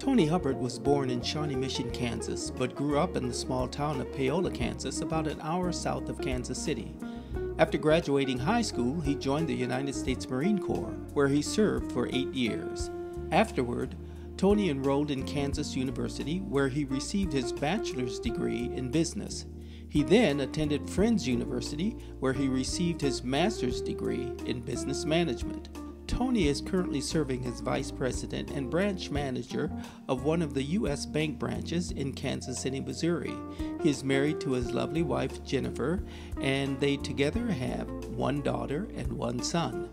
Tony Hubbard was born in Shawnee Mission, Kansas, but grew up in the small town of Paola, Kansas, about an hour south of Kansas City. After graduating high school, he joined the United States Marine Corps, where he served for 8 years. Afterward, Tony enrolled in Kansas University, where he received his bachelor's degree in business. He then attended Friends University, where he received his master's degree in business management. Tony is currently serving as vice president and branch manager of one of the U.S. bank branches in Kansas City, Missouri. He is married to his lovely wife, Jennifer, and they together have one daughter and one son.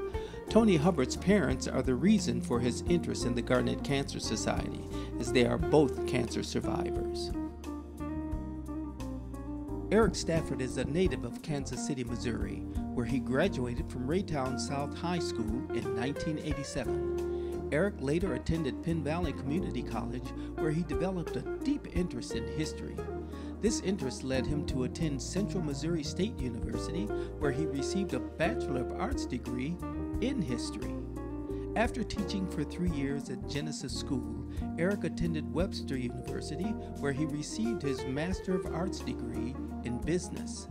Tony Hubbard's parents are the reason for his interest in the Garnet Cancer Society, as they are both cancer survivors. Eric Stafford is a native of Kansas City, Missouri, where he graduated from Raytown South High School in 1987. Eric later attended Penn Valley Community College, where he developed a deep interest in history. This interest led him to attend Central Missouri State University, where he received a Bachelor of Arts degree in history. After teaching for 3 years at Genesis School, Eric attended Webster University, where he received his Master of Arts degree in business.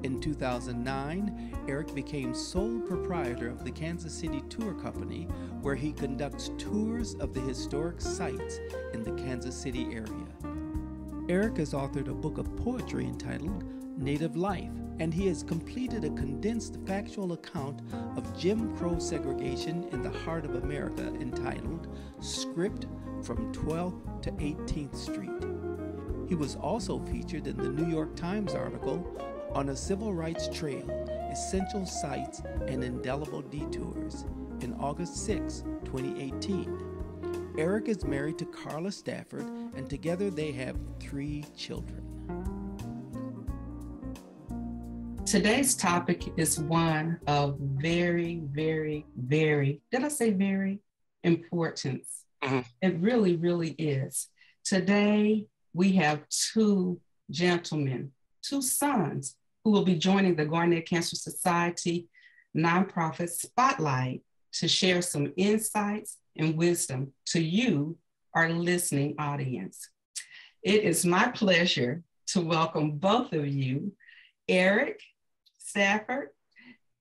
In 2009, Eric became sole proprietor of the Kansas City Tour Company, where he conducts tours of the historic sites in the Kansas City area. Eric has authored a book of poetry entitled Native Life, and he has completed a condensed factual account of Jim Crow segregation in the heart of America entitled Script from 12th to 18th Street. He was also featured in the New York Times article On a Civil Rights Trail, Essential Sites and Indelible Detours in August 6, 2018. Eric is married to Carla Stafford, and together they have 3 children. Today's topic is one of very, very, very, did I say very, importance. It really, really is. Today, we have 2 gentlemen, 2 sons, who will be joining the Garnet Cancer Society nonprofit spotlight to share some insights and wisdom to you, our listening audience. It is my pleasure to welcome both of you, Eric Stafford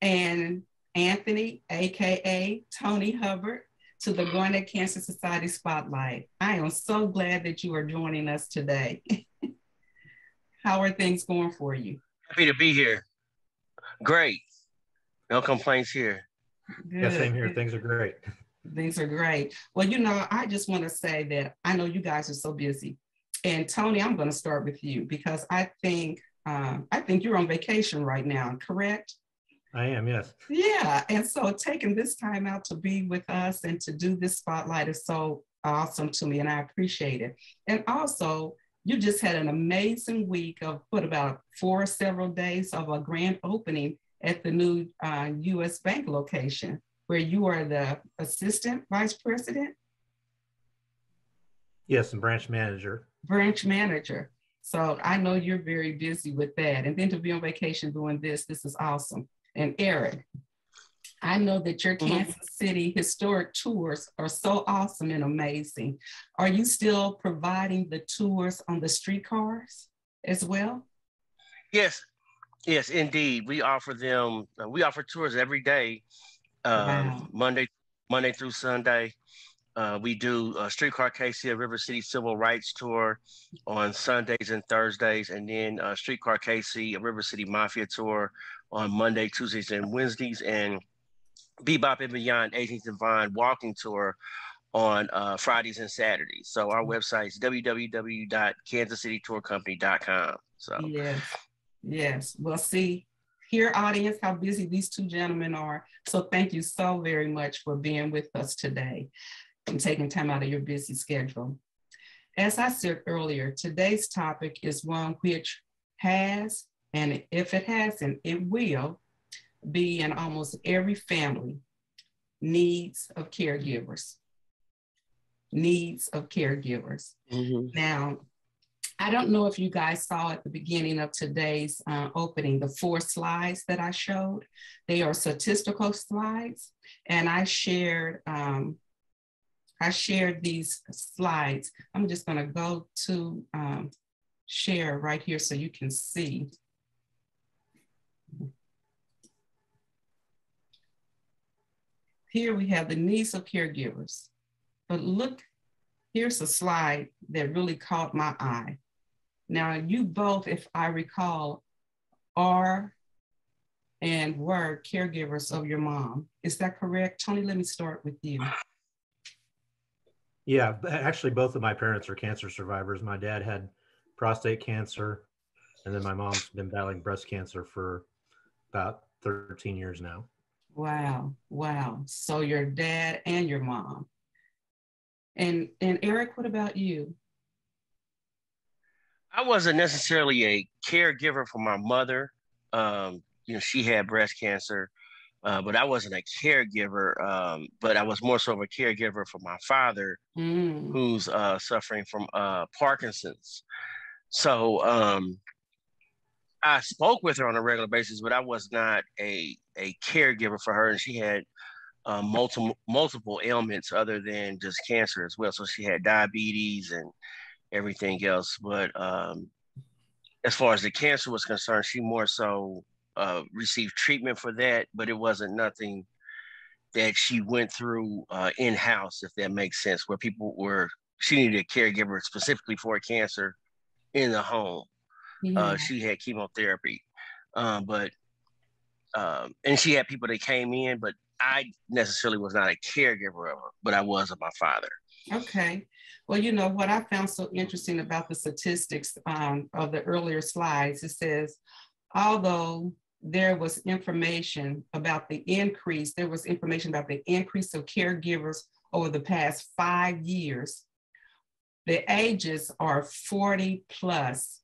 and Anthony, AKA Tony Hubbard, to the Garnet Cancer Society Spotlight. I am so glad that you are joining us today. How are things going for you? Happy to be here. Great. No complaints here. Good. Yeah, same here. Things are great. Things are great. Well, you know, I just want to say that I know you guys are so busy. And Tony, I'm going to start with you because I think you're on vacation right now, correct? I am, yes. Yeah, and so taking this time out to be with us and to do this spotlight is so awesome to me, and I appreciate it. And also, you just had an amazing week of about several days of a grand opening at the new U.S. Bank location, where you are the assistant vice president? Yes, and branch manager. Branch manager. So I know you're very busy with that. And then to be on vacation doing this is awesome. And Eric, I know that your Kansas City historic tours are so awesome and amazing. Are you still providing the tours on the streetcars as well? Yes, indeed. We offer them. We offer tours every day, Wow. Monday through Sunday. We do a Streetcar KC, a River City Civil Rights Tour on Sundays and Thursdays, and then Streetcar KC, a River City Mafia Tour on Monday, Tuesdays, and Wednesdays, and Bebop and Beyond 18th and Vine Walking Tour on Fridays and Saturdays. So our website is www.kansascitytourcompany.com. So Yes. Well, see, here, audience, how busy these 2 gentlemen are. So thank you so very much for being with us today and taking time out of your busy schedule. As I said earlier, today's topic is one which has, and if it hasn't, it will be in almost every family, needs of caregivers. Needs of caregivers. Now, I don't know if you guys saw at the beginning of today's opening, the 4 slides that I showed. They are statistical slides, and I shared I shared these slides. I'm just going to go to share right here so you can see. Here we have the needs of caregivers. But look, here's a slide that really caught my eye. Now, you both, if I recall, are and were caregivers of your mom. Is that correct? Tony, let me start with you. Yeah, actually, both of my parents are cancer survivors. My dad had prostate cancer, and then my mom's been battling breast cancer for about 13 years now. Wow, wow. So your dad and your mom. And Eric, what about you? I wasn't necessarily a caregiver for my mother. She had breast cancer, but I wasn't a caregiver. But I was more so of a caregiver for my father, who's suffering from Parkinson's. So I spoke with her on a regular basis, but I was not a caregiver for her, and she had multiple ailments other than just cancer as well. So she had diabetes and everything else. But as far as the cancer was concerned, she more so received treatment for that, but it wasn't nothing that she went through in-house, if that makes sense, where she needed a caregiver specifically for cancer in the home. Yeah. She had chemotherapy, and she had people that came in, but I necessarily was not a caregiver of her, but I was of my father. Okay. Well, you know, what I found so interesting about the statistics of the earlier slides, it says, although there was information about the increase of caregivers over the past 5 years, the ages are 40 plus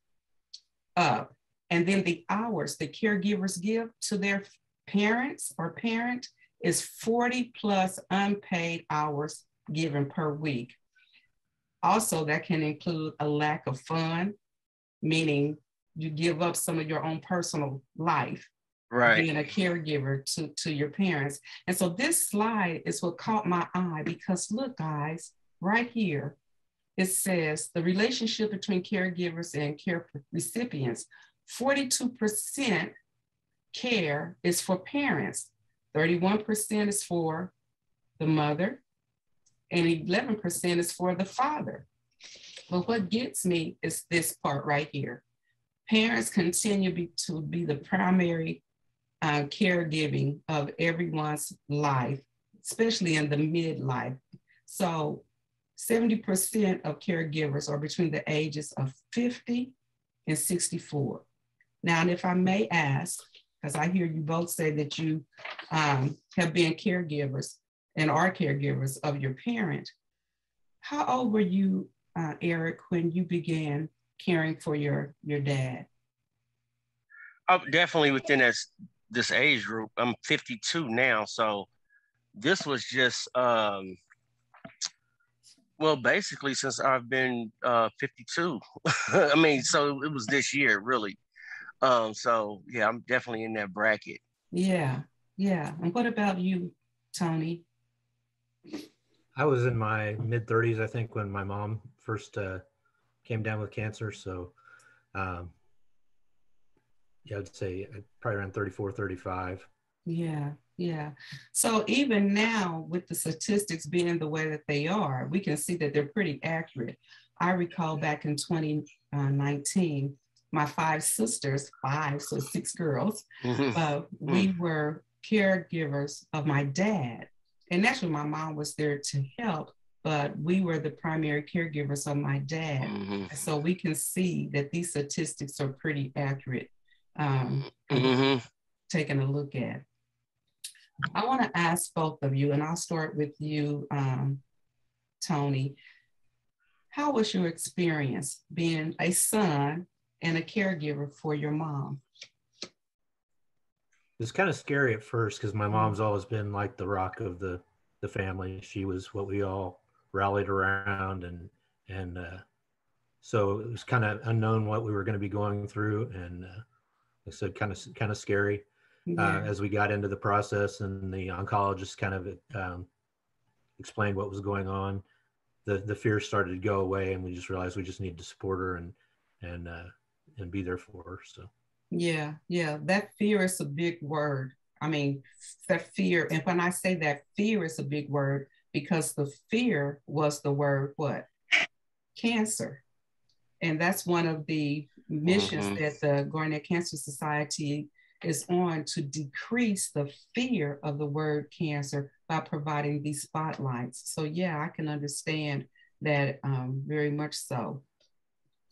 up. And then the hours the caregivers give to their parents or parent is 40 plus unpaid hours given per week. Also, that can include a lack of fun, meaning you give up some of your own personal life, right, being a caregiver to your parents. And so this slide is what caught my eye, because look, guys, right here, it says the relationship between caregivers and care recipients, 42% care is for parents, 31% is for the mother, and 11% is for the father. But what gets me is this part right here. Parents continue to be the primary caregiving of everyone's life, especially in the midlife. So 70% of caregivers are between the ages of 50 and 64. Now, and if I may ask, because I hear you both say that you have been caregivers and are caregivers of your parent, how old were you, Eric, when you began caring for your dad? I'm definitely within this age group. I'm 52 now, so this was just basically since I've been 52. I mean, so it was this year, really. So yeah, I'm definitely in that bracket. Yeah. And what about you, Tony? I was in my mid 30s, I think, when my mom first came down with cancer. So I'd say probably around 34, 35. Yeah. So even now, with the statistics being the way that they are, we can see that they're pretty accurate. I recall back in 2019, my 5 sisters, so 6 girls, we were caregivers of my dad. And naturally, my mom was there to help, but we were the primary caregivers of my dad. So we can see that these statistics are pretty accurate. Taking a look at. I want to ask both of you, and I'll start with you, Tony. How was your experience being a son and a caregiver for your mom? It's kind of scary at first because my mom's always been like the rock of the family. She was what we all rallied around, and so it was kind of unknown what we were going to be going through, and like I said, kind of scary as we got into the process, and the oncologist kind of explained what was going on, the fear started to go away, and we just realized we just needed to support her and be there for her. So yeah, that fear is a big word. I mean, that fear, and when I say that fear is a big word, because the fear was the word what? Cancer. And that's one of the missions that the Gwinnett Cancer Society is on, to decrease the fear of the word cancer by providing these spotlights. So yeah, I can understand that very much so.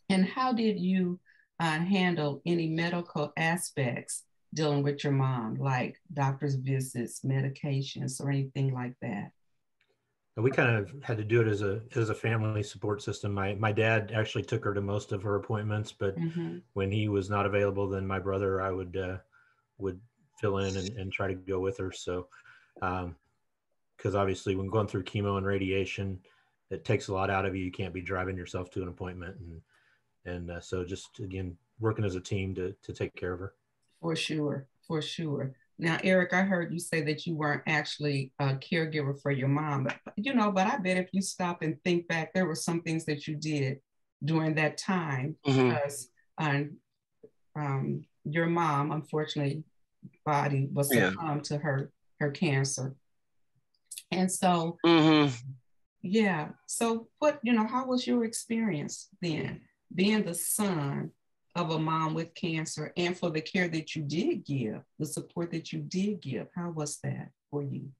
And how did you handle any medical aspects dealing with your mom, like doctor's visits, medications, or anything like that? we kind of had to do it as a family support system. My dad actually took her to most of her appointments, but when he was not available, then my brother, I would fill in and try to go with her. So, because obviously when going through chemo and radiation, it takes a lot out of you. You can't be driving yourself to an appointment, and so just again working as a team to take care of her. For sure. Now, Eric, I heard you say that you weren't actually a caregiver for your mom, but I bet if you stop and think back, there were some things that you did during that time, because your mom, unfortunately, body was succumbed to her cancer. And so, yeah. So what, how was your experience then, being the son of a mom with cancer, and for the care that you did give, the support that you did give? How was that for you?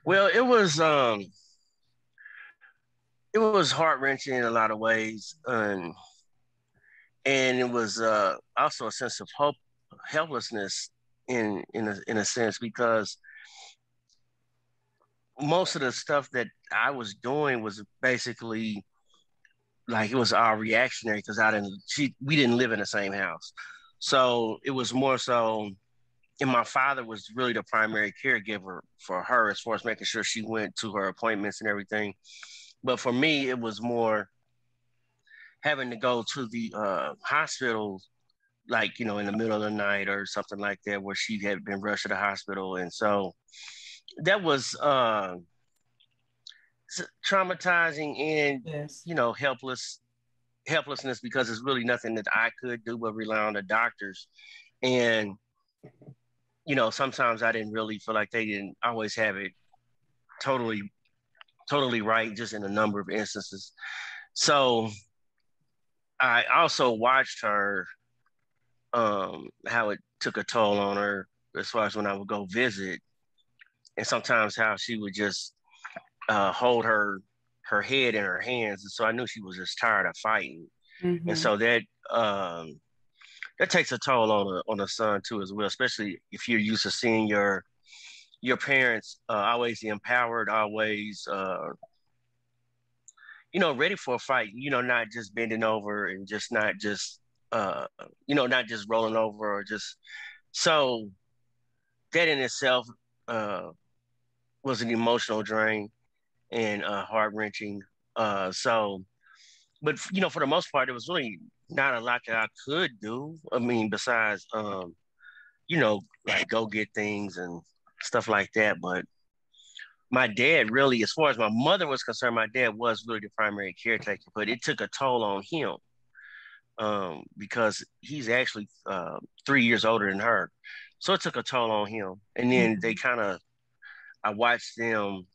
Well, it was heart-wrenching in a lot of ways, and it was also a sense of helplessness in a sense, because most of the stuff that I was doing was basically like, it was all reactionary, because we didn't live in the same house. So it was more so, and my father was really the primary caregiver for her, as far as making sure she went to her appointments and everything. But for me, it was more having to go to the hospital, like, in the middle of the night or something like that, where she had been rushed to the hospital. And so that was traumatizing and, Yes. helplessness, because there's really nothing that I could do but rely on the doctors. And, sometimes I didn't really feel like they didn't always have it totally right, just in a number of instances. So I also watched her, how it took a toll on her, as far as when I would go visit, and sometimes how she would just hold her head in her hands. And so I knew she was just tired of fighting. And so that takes a toll on a son too, as well, especially if you're used to seeing your parents always empowered, always ready for a fight, not just bending over, and just not just not just rolling over, or just. So that in itself was an emotional drain and heart-wrenching. So, but for the most part, it was really not a lot that I could do. I mean, besides like go get things and stuff like that. But my dad really, as far as my mother was concerned, my dad was really the primary caretaker, but it took a toll on him, because he's actually 3 years older than her. So it took a toll on him. And then I watched them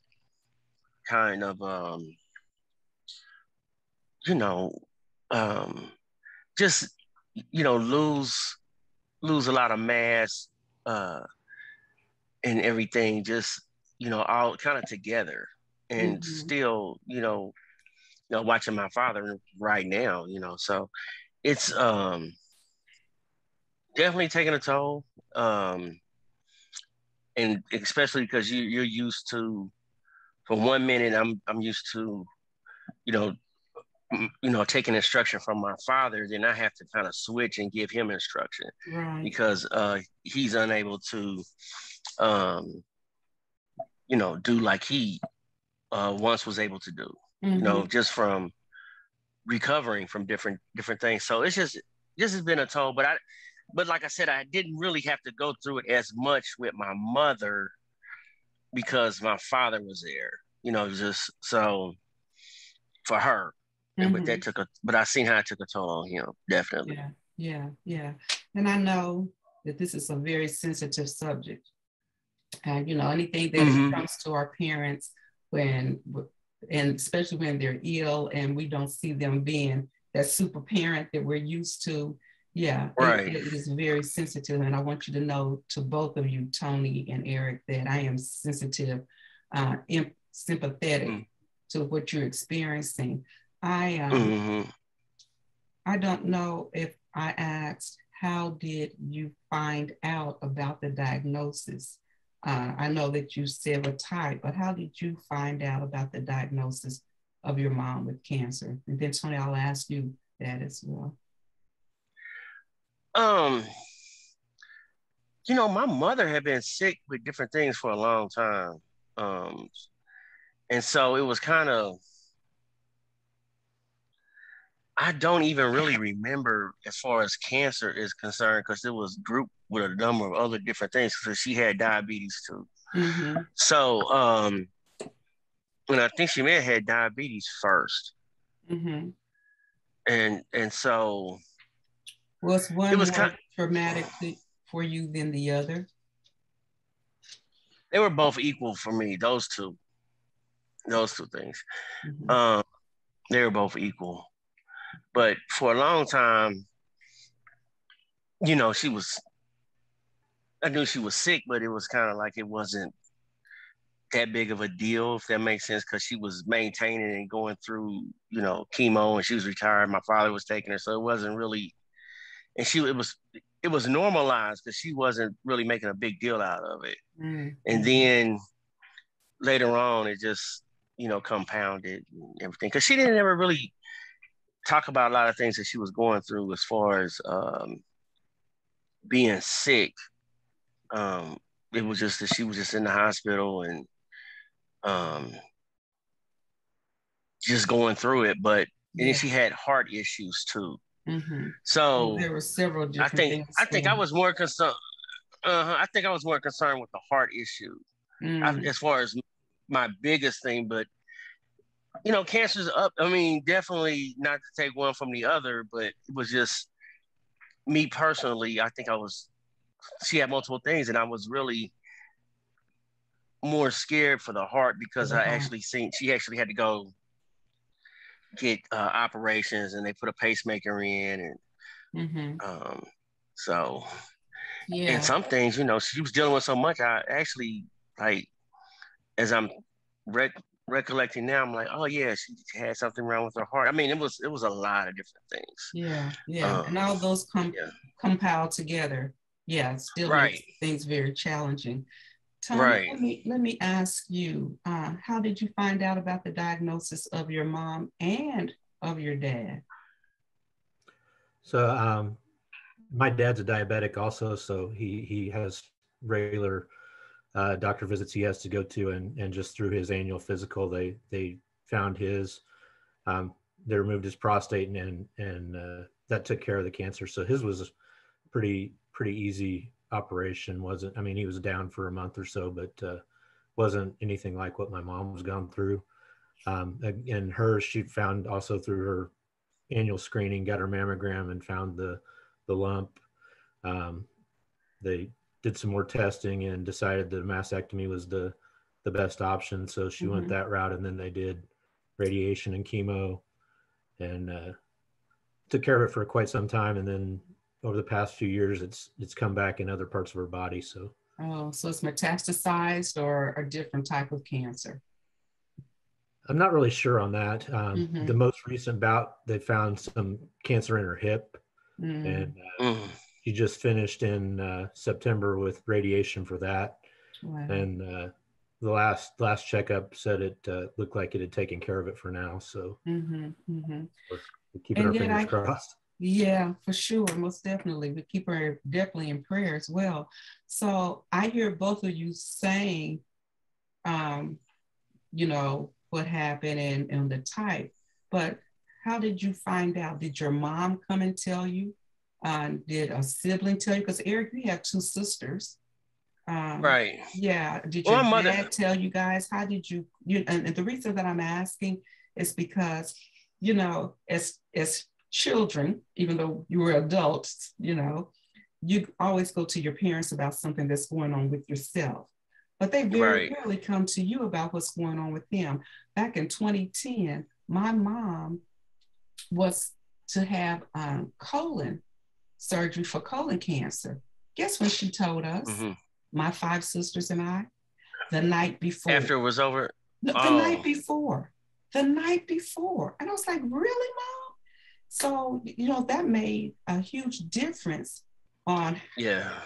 kind of, just, lose a lot of mass and everything, just, all kind of together. And still, watching my father right now, so it's definitely taking a toll. And especially because you're used to, for 1 minute, I'm used to, taking instruction from my father, then I have to kind of switch and give him instruction, Right. because he's unable to, do like he once was able to do, just from recovering from different things. So this has been a toll, but like I said, I didn't really have to go through it as much with my mother, because my father was there, you know, just so for her. But that but I seen how it took a toll on him, definitely. Yeah. And I know that this is a very sensitive subject. And, you know, anything that comes to our parents and especially when they're ill and we don't see them being that super parent that we're used to. Yeah, right. It is very sensitive. And I want you to know, to both of you, Tony and Eric, that I am sensitive, sympathetic to what you're experiencing. I don't know if I asked, how did you find out about the diagnosis? I know that you said a type, but how did you find out about the diagnosis of your mom with cancer? And then Tony, I'll ask you that as well. You know, my mother had been sick with different things for a long time. And so it was kind of, I don't even really remember as far as cancer is concerned, because it was grouped with a number of other different things, because she had diabetes too. So, and I think she may have had diabetes first. And so was one more traumatic for you than the other? They were both equal for me, those two things. They were both equal. But for a long time, you know, I knew she was sick, but it was kind of like it wasn't that big of a deal, if that makes sense, because she was maintaining and going through, you know, chemo, and she was retired. My father was taking her, so it wasn't really, and it was normalized because she wasn't really making a big deal out of it. And then later on, it just, you know, compounded and everything, because she didn't ever really talk about a lot of things that she was going through as far as being sick. It was just that she was just in the hospital and just going through it. But then she had heart issues too. So there were several different things. I think I was more concerned. I think I was more concerned with the heart issue as far as my biggest thing. But you know, cancer's up. I mean, definitely not to take one from the other, but it was just me personally. I think she had multiple things, and I was really more scared for the heart, because I actually seen she actually had to go get operations, and they put a pacemaker in, and so and some things, you know, she was dealing with so much. I actually, like, as I'm recollecting now, I'm like, oh yeah, she had something wrong with her heart. I mean, it was a lot of different things. And all those compiled together, still makes things very challenging. Tony, let me ask you, how did you find out about the diagnosis of your mom and of your dad? So my dad's a diabetic also, so he has regular doctor visits he has to go to, and just through his annual physical, they found his, they removed his prostate, and that took care of the cancer. So his was a pretty easy operation. Wasn't, I mean, he was down for a month or so, but wasn't anything like what my mom was gone through. And hers, she found also through her annual screening, got her mammogram and found the lump. They did some more testing and decided that a mastectomy was the best option. So she went that route, and then they did radiation and chemo, and took care of it for quite some time. And then over the past few years, it's come back in other parts of her body. So it's metastasized or a different type of cancer? I'm not really sure on that. The most recent bout, they found some cancer in her hip, and she just finished in September with radiation for that. And the last checkup said it looked like it had taken care of it for now. So we're keeping our fingers crossed. Yeah, for sure. Most definitely. We keep her definitely in prayer as well. So I hear both of you saying, you know, what happened and the type, but how did you find out? Did your mom come and tell you? Did a sibling tell you? Because Eric, you have two sisters. Right. Yeah. Did Well, your my mother dad tell you guys? How did you and the reason that I'm asking is because, you know, as children, even though you were adults, you know, you always go to your parents about something that's going on with yourself. But they very Right. rarely come to you about what's going on with them. Back in 2010, my mom was to have colon surgery for colon cancer. Guess when she told us? My 5 sisters and I, the night before. After it was over? The night before. The night before. And I was like, really, Mom? So, you know, that made a huge difference on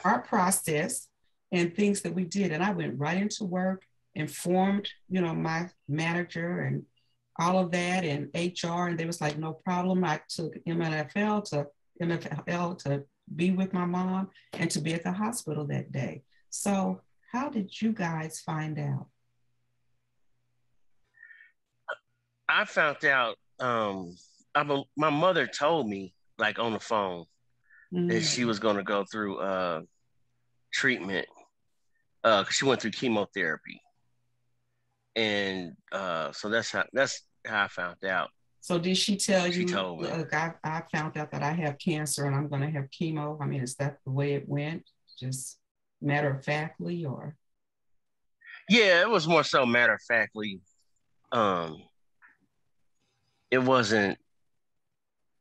our process and things that we did. And I went right into work, informed, you know, my manager and all of that and HR. And they was like, no problem. I took MFL to be with my mom and to be at the hospital that day. So how did you guys find out? I found out, my mother told me, like on the phone, that she was going to go through treatment because she went through chemotherapy. And so that's how I found out. So did she tell you, she told me, look, I found out that I have cancer and I'm going to have chemo? I mean, is that the way it went? Just matter of factly, or? Yeah, it was more so matter of factly. It wasn't,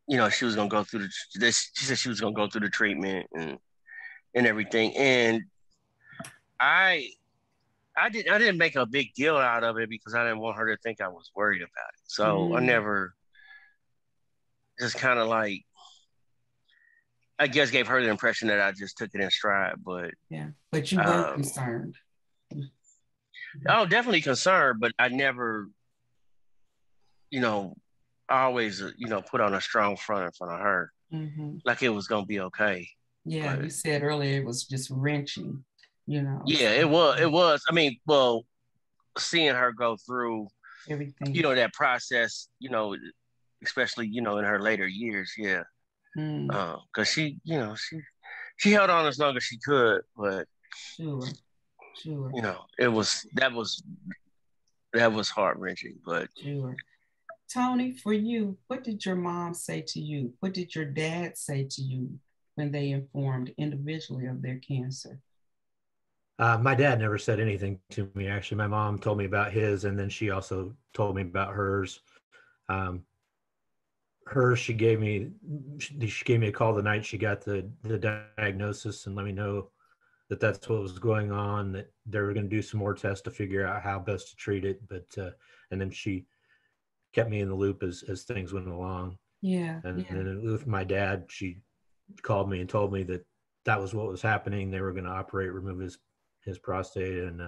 you know, she was going to go through she said she was going to go through the treatment and everything. And I didn't make a big deal out of it because I didn't want her to think I was worried about it. So I never just kind of like, I guess gave her the impression that I just took it in stride, but yeah, but you were concerned. Oh, definitely concerned, but I never, you know, I always, you know, put on a strong front in front of her, like it was gonna be okay. Yeah, but you said earlier it was just wrenching, you know. Yeah, it was. It was. I mean, well, seeing her go through everything, you know, that process, you know, especially, you know, in her later years, yeah. Because she, you know, she held on as long as she could, but sure. You know, that was heart-wrenching, but sure. Tony, for you, what did your mom say to you? What did your dad say to you when they informed individually of their cancer? My dad never said anything to me. Actually, my mom told me about his, and then she also told me about hers. She gave me a call the night she got the diagnosis and let me know that that's what was going on, that they were going to do some more tests to figure out how best to treat it. But and then she kept me in the loop as things went along. Yeah. And then with my dad, she called me and told me that was what was happening. They were going to remove his prostate, and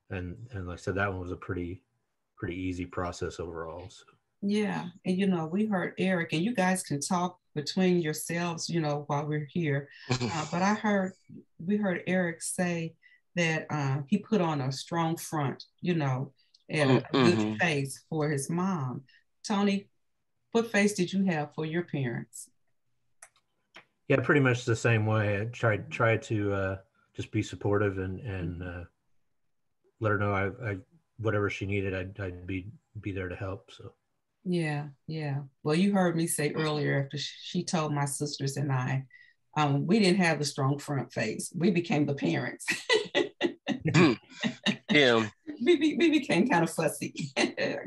like I said, that one was a pretty easy process overall. So. Yeah, and you know, we heard Eric, and you guys can talk between yourselves, you know, while we're here. But we heard Eric say that he put on a strong front, you know, and a good face for his mom. Tony, what face did you have for your parents? Yeah, pretty much the same way. I tried to just be supportive and let her know I whatever she needed, I'd be there to help. So. Yeah. Well, you heard me say earlier, after she told my sisters and I, we didn't have the strong front face. We became the parents. Yeah. We became kind of fussy,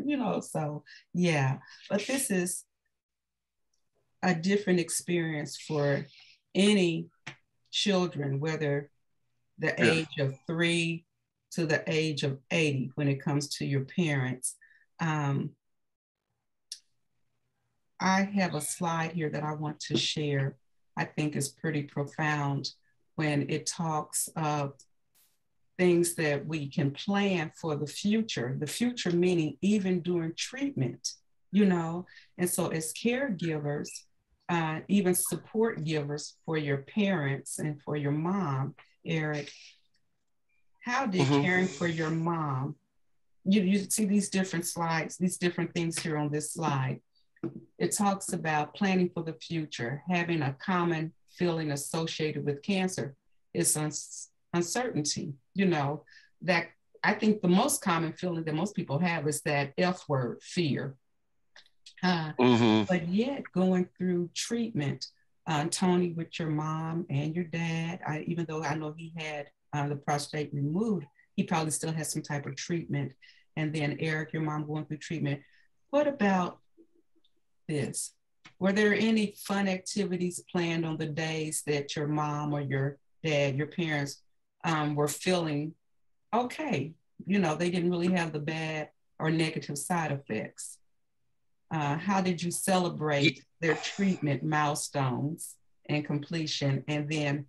you know, so yeah. But this is a different experience for any children, whether the age of 3 to the age of 80, when it comes to your parents. I have a slide here that I want to share. I think is pretty profound when it talks of things that we can plan for the future meaning even during treatment, you know. And so as caregivers, even support givers for your parents and for your mom, Eric, how did caring for your mom, you see these different slides, these different things here on this slide. It talks about planning for the future, having a common feeling associated with cancer is uncertainty, that I think the most common feeling that most people have is that F word, fear. But yet going through treatment, Tony, with your mom and your dad, even though I know he had the prostate removed, he probably still has some type of treatment. And then Eric, your mom going through treatment. What about this? Were there any fun activities planned on the days that your mom or your dad, your parents were feeling okay? They didn't really have the bad or negative side effects. How did you celebrate their treatment milestones and completion? And then,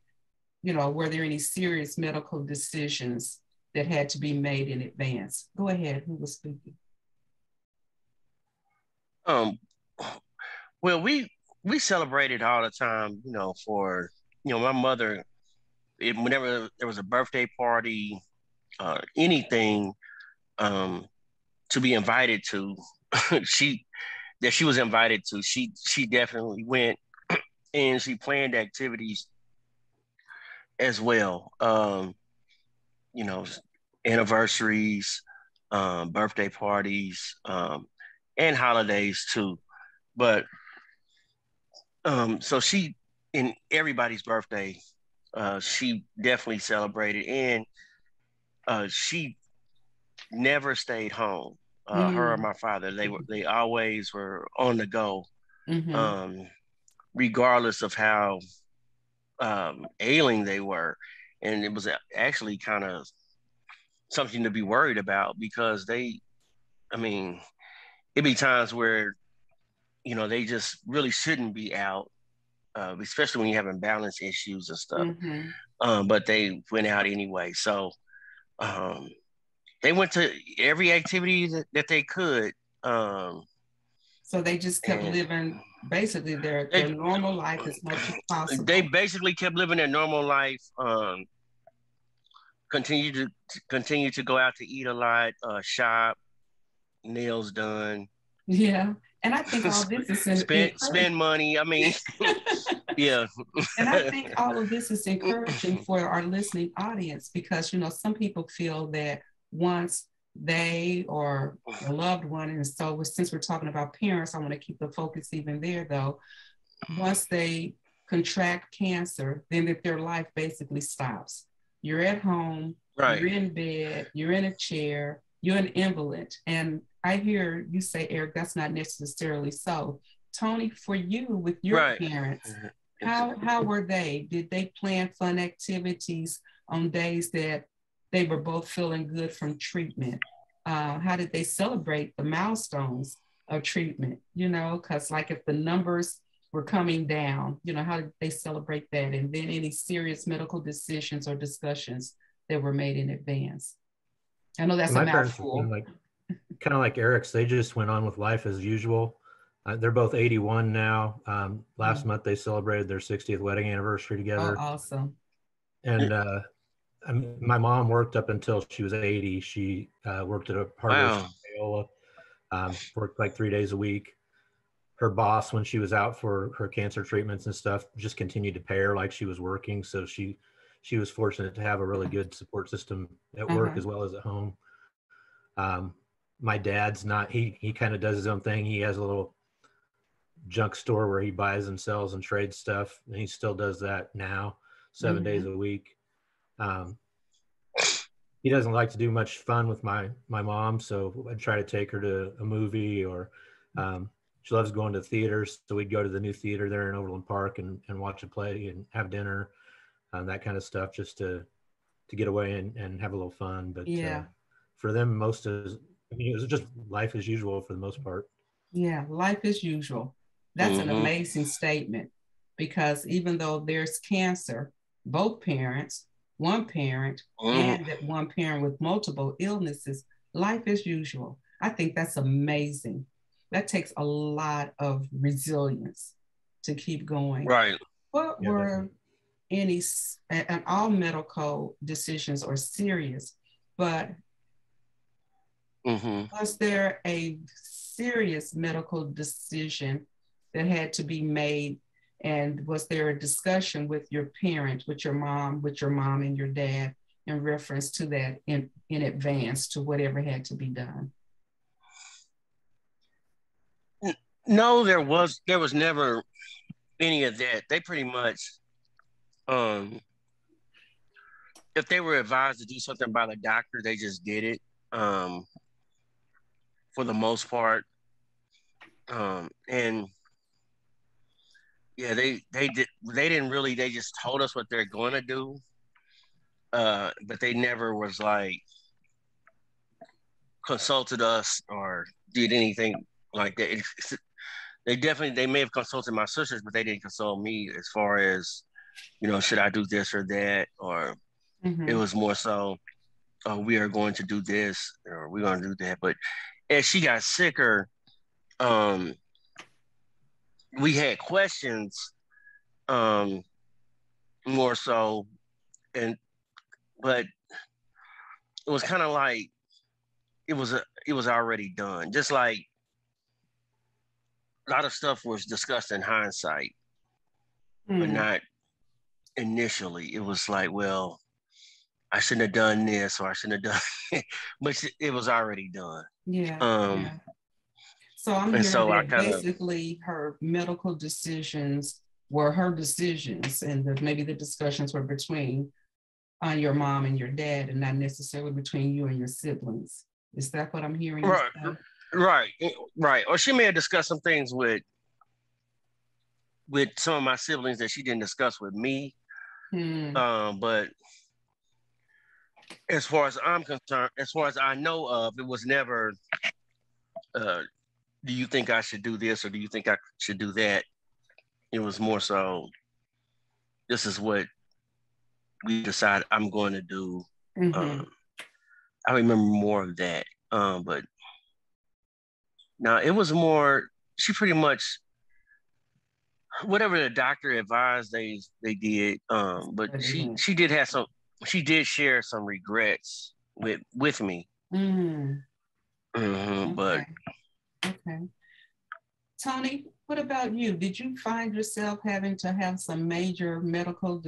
were there any serious medical decisions that had to be made in advance? Go ahead, who was speaking? Well, we celebrated all the time, for, my mother, whenever there was a birthday party, anything to be invited to, she was invited to, she definitely went, and she planned activities as well. Anniversaries, birthday parties, and holidays too. But so she, in everybody's birthday, she definitely celebrated, and she never stayed home. Her or my father, they always were on the go, regardless of how ailing they were. And it was actually kind of something to be worried about, because it'd be times where, they just really shouldn't be out, especially when you're having balance issues and stuff. But they went out anyway. So they went to every activity that they could. So they just kept living basically their normal life as much as possible. They basically kept living their normal life. Continue to go out to eat a lot, shop, nails done. Yeah. And I think all this is spend money. Yeah. And I think all of this is encouraging for our listening audience, because some people feel that once they or a loved one, and so since we're talking about parents, I want to keep the focus even there though. Once they contract cancer, then that their life basically stops. You're at home, right. You're in bed, you're in a chair, you're an invalid. And I hear you say, Eric, that's not necessarily so. Tony, for you with your right. parents, how were they? Did they plan fun activities on days that they were both feeling good from treatment? How did they celebrate the milestones of treatment? Because like if the numbers were coming down, how did they celebrate that? And then any serious medical decisions or discussions that were made in advance? I know that's a mouthful. Kind of like Eric's, they just went on with life as usual. They're both 81 now. Last month they celebrated their 60th wedding anniversary together. Oh, awesome. And my mom worked up until she was 80. She worked at a hardware store in Paola, worked like 3 days a week. Her boss, when she was out for her cancer treatments and stuff, just continued to pay her like she was working. So she was fortunate to have a really good support system at work as well as at home. My dad's not, he kind of does his own thing. He has a little junk store where he buys and sells and trades stuff. And he still does that now, 7 days a week. He doesn't like to do much fun with my mom. So I try to take her to a movie, or she loves going to theaters. So we'd go to the new theater there in Overland Park and watch a play and have dinner, that kind of stuff, just to get away and have a little fun. But for them, it was just life as usual for the most part. Yeah, life as usual. That's an amazing statement, because even though there's cancer, both parents, one parent, and that one parent with multiple illnesses, life as usual. I think that's amazing. That takes a lot of resilience to keep going. Right. What were any, and all medical decisions are serious, but was there a serious medical decision that had to be made? And was there a discussion with your parents, with your mom and your dad, in reference to that in advance to whatever had to be done? No, there was never any of that. They pretty much, if they were advised to do something by the doctor, they just did it, for the most part. And yeah, they didn't really, they just told us what they're going to do. But they never was like consulted us or did anything like that. They may have consulted my sisters, but they didn't consult me as far as, should I do this or that, or it was more so, we are going to do this or we're going to do that. But as she got sicker, we had questions, more so, but it was kind of like it was already done. Just like a lot of stuff was discussed in hindsight, but not initially. It was like, well, I shouldn't have done this or I shouldn't have done it, but it was already done. Yeah. So I'm hearing that basically her medical decisions were her decisions, and maybe the discussions were between your mom and your dad, and not necessarily between you and your siblings. Is that what I'm hearing? Right. Or she may have discussed some things with some of my siblings that she didn't discuss with me. But as far as I'm concerned, as far as I know of, it was never, do you think I should do this or do you think I should do that? It was more so, this is what we decide I'm going to do. I remember more of that. But no, it was more, she pretty much, whatever the doctor advised, they did. But she did have some, she did share some regrets with me. But okay. Tony, what about you? Did you find yourself having to have some major medical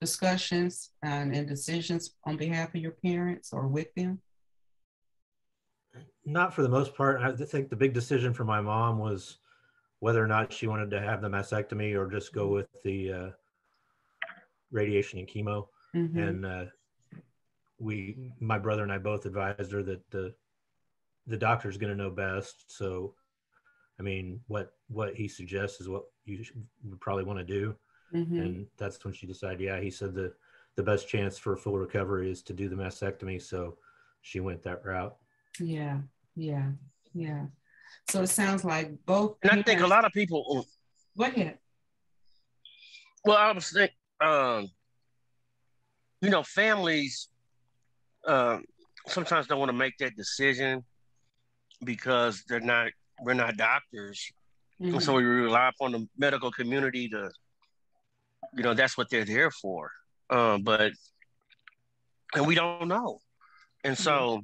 discussions and decisions on behalf of your parents or with them? Not for the most part. I think the big decision for my mom was whether or not she wanted to have the mastectomy or just go with the radiation and chemo. And my brother and I both advised her that the doctor's going to know best. So, I mean, what he suggests is what you would probably want to do. And that's when she decided, he said the best chance for full recovery is to do the mastectomy. So she went that route. Yeah. So it sounds like both. And I think a lot of people. Go ahead. Well, I was thinking, families sometimes don't want to make that decision because we're not doctors. And so we rely upon the medical community to, that's what they're there for. And we don't know. And so,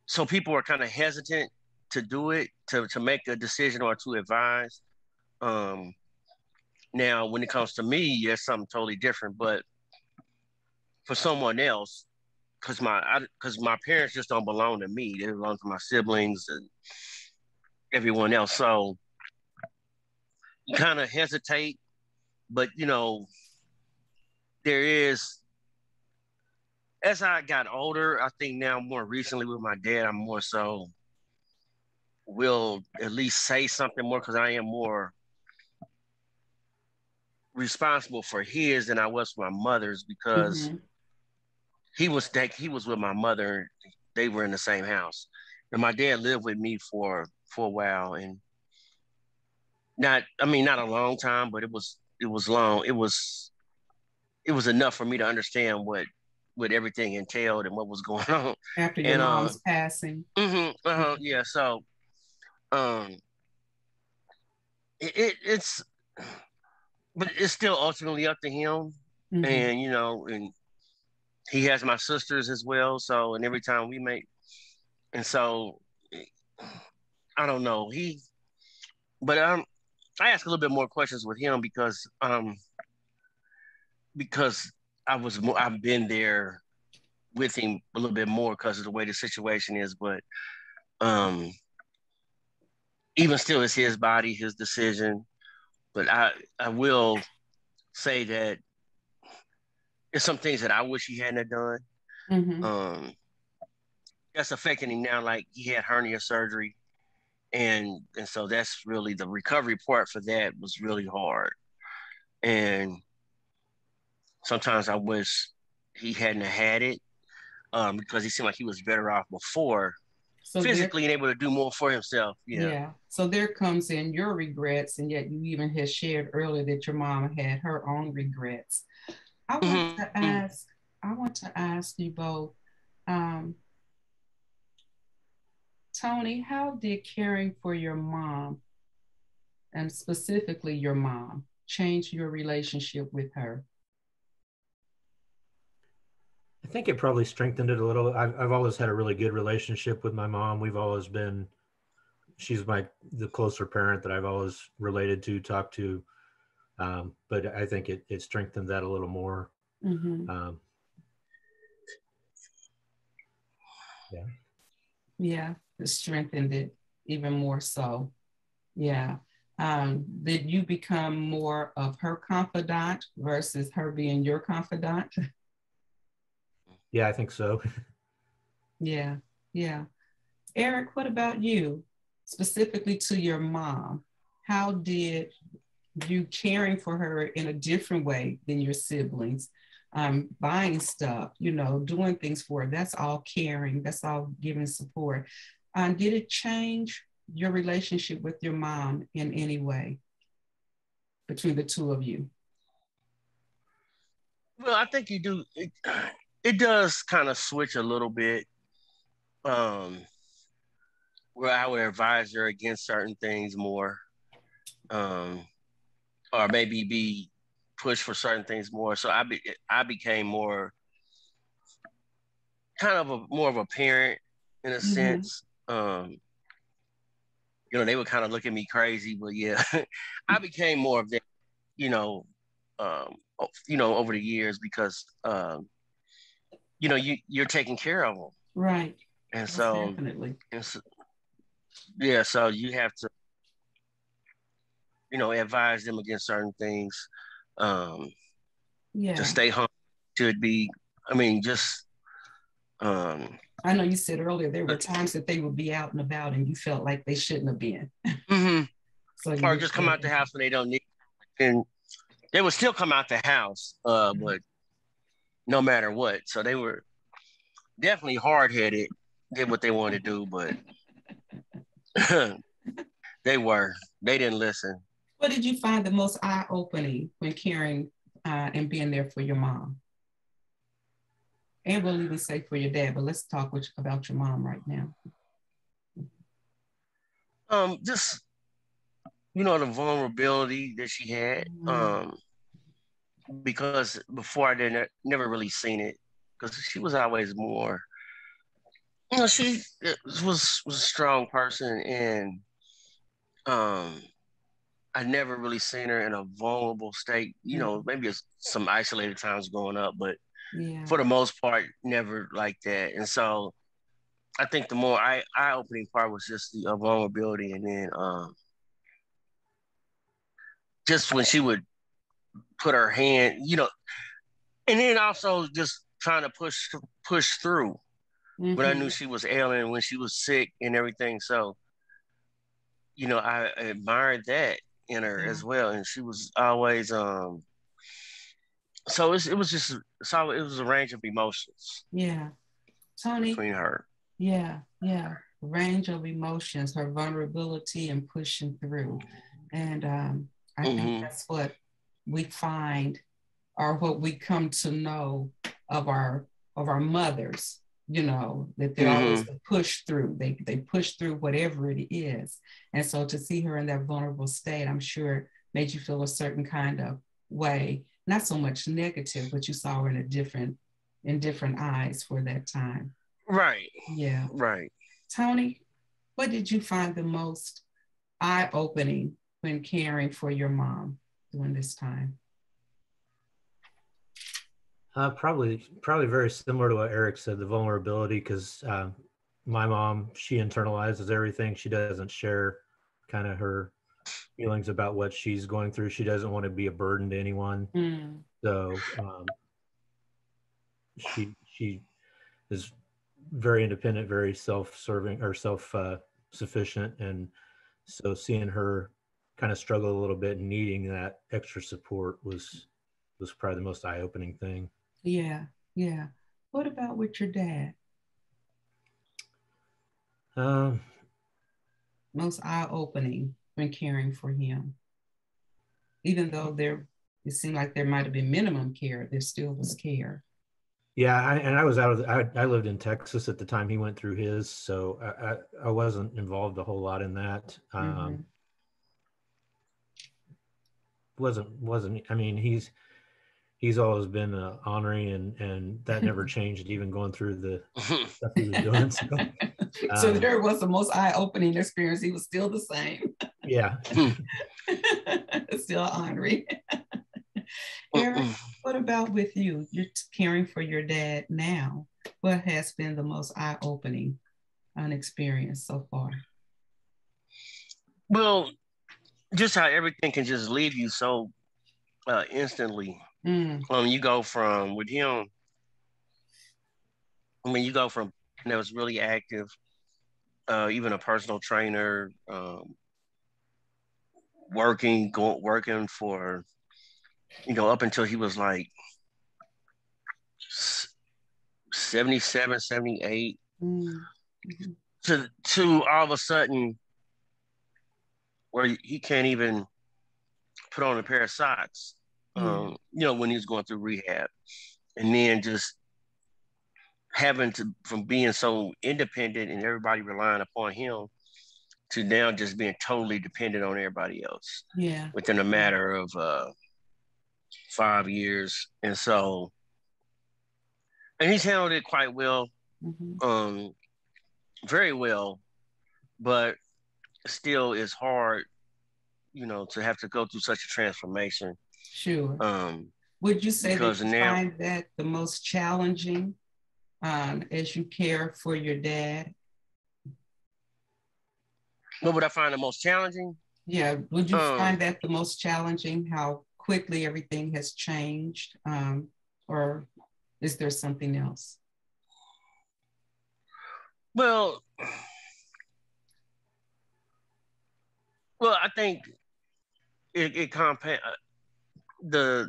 so people are kind of hesitant to do it, to make a decision or to advise. Now, when it comes to me, it's something totally different. But for someone else, because my parents just don't belong to me; they belong to my siblings and everyone else. So you kind of hesitate, but there is. As I got older, I think now more recently with my dad, I'm more so will at least say something more because I am more responsible for his than I was for my mother's, because he was with my mother. They were in the same house, and my dad lived with me for a while, and not a long time, but it was long. It was enough for me to understand what everything entailed and what was going on after your mom's passing. Yeah. So, but it's still ultimately up to him, and and he has my sisters as well. So, and every time we make, and so I don't know. But I ask a little bit more questions with him because I've been there with him a little bit more because of the way the situation is, but even still, it's his body, his decision. But I will say that there's some things that I wish he hadn't have done. Mm-hmm. That's affecting him now. Like he had hernia surgery, and so that's really the recovery part for that was really hard. And sometimes I wish he hadn't have had it because he seemed like he was better off before, So physically and able to do more for himself. Yeah. Yeah. So there comes in your regrets, and yet you even had shared earlier that your mom had her own regrets. I want to ask, I want to ask you both, um, Tony, how did caring for your mom, and specifically your mom, change your relationship with her? I think it probably strengthened it a little. I've always had a really good relationship with my mom. We've always been, she's the closer parent that I've always related to, talked to. But I think it strengthened that a little more. Mm-hmm. Yeah. Yeah, it strengthened it even more so. Yeah. Did you become more of her confidant versus her being your confidant? Yeah, I think so. Yeah, yeah. Eric, what about you? Specifically to your mom, how did you caring for her in a different way than your siblings, buying stuff, doing things for her, that's all caring, that's all giving support. Did it change your relationship with your mom in any way between the two of you? Well, I think you do. It does kind of switch a little bit. Where I would advise her against certain things more, or maybe be pushed for certain things more. So I became more kind of more of a parent in a sense. They would kind of look at me crazy, but yeah, I became more of that. You know, over the years because you're taking care of them, Right. and so Definitely. Yeah, so you have to, advise them against certain things. Yeah. To stay home should be, I mean, just. I know you said earlier there were times that they would be out and about and you felt like they shouldn't have been. So or just come out the house when they don't need, and they would still come out the house, but no matter what. So they were definitely hard headed, did what they wanted to do, but they didn't listen. What did you find the most eye-opening when caring and being there for your mom? And we'll even say for your dad, but let's talk about your mom right now. Just the vulnerability that she had. Because before I never really seen it, because she was always more. She was a strong person, and I never really seen her in a vulnerable state. Maybe it's some isolated times growing up, but for the most part, never like that. And so I think the more eye-opening part was just the vulnerability, and then just when she would put her hand, and then also just trying to push through when I knew she was ailing, when she was sick and everything. So, I admired that in her as well. And she was always, so it was a range of emotions. Yeah. Tony? Between her. Yeah. Range of emotions, her vulnerability and pushing through. And I think that's what we find, or what we come to know of our mothers, that they're always the push through. They push through whatever it is. And so to see her in that vulnerable state, I'm sure made you feel a certain kind of way, not so much negative, but you saw her in different eyes for that time. Right. Yeah. Right. Tony, what did you find the most eye-opening when caring for your mom during this time? Probably very similar to what Eric said, the vulnerability, because my mom, she internalizes everything. She doesn't share kind of her feelings about what she's going through. She doesn't want to be a burden to anyone. So she is very independent, very self-serving or self-sufficient. And so seeing her kind of struggle a little bit and needing that extra support was probably the most eye-opening thing. Yeah. What about with your dad? Most eye-opening when caring for him. Even though it seemed like there might have been minimum care, there still was care. Yeah, I lived in Texas at the time he went through his, so I wasn't involved a whole lot in that. Wasn't I mean, he's always been honoring, and that never changed, even going through the stuff he was doing. So there was the most eye-opening experience. He was still the same. Yeah. Still honoring. Eric, what about with you? You're caring for your dad now. What has been the most eye-opening experience so far? Well, just how everything can just leave you so instantly. You go from with him. I mean, you go from that was really active, even a personal trainer, working for, up until he was like 77, 78, to all of a sudden where he can't even put on a pair of socks, when he was going through rehab. And then just from being so independent and everybody relying upon him to now just being totally dependent on everybody else. Yeah. Within a matter of 5 years. And so, and he's handled it quite well, very well, but still it's hard, to have to go through such a transformation. Sure. Would you say that you find that the most challenging as you care for your dad? What would I find the most challenging? Yeah. Would you find that the most challenging, how quickly everything has changed? Or is there something else? Well, I think it the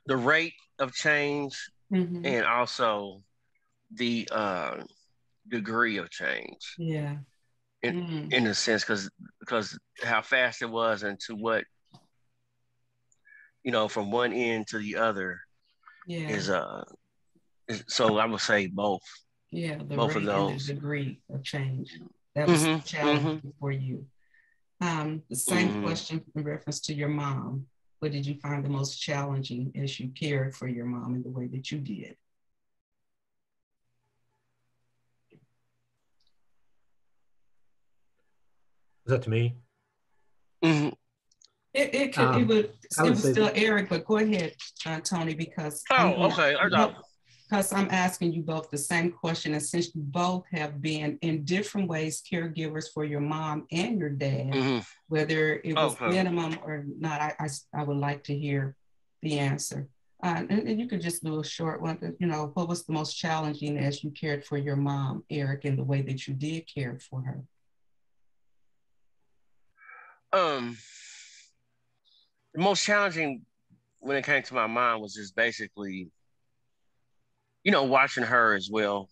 rate of change and also the degree of change. Yeah. In a sense, because how fast it was and to what, from one end to the other is so I would say both. Yeah, both of those. And the degree of change. That was challenging for you. The same question in reference to your mom. What did you find the most challenging as you cared for your mom in the way that you did? Is that to me? It was still Eric, but go ahead, Tony, because because I'm asking you both the same question, and since you both have been in different ways caregivers for your mom and your dad, whether it was minimum or not, I would like to hear the answer. And you could just do a short one. What was the most challenging as you cared for your mom, Eric, in the way that you did care for her? The most challenging when it came to my mom was just basically, watching her as well.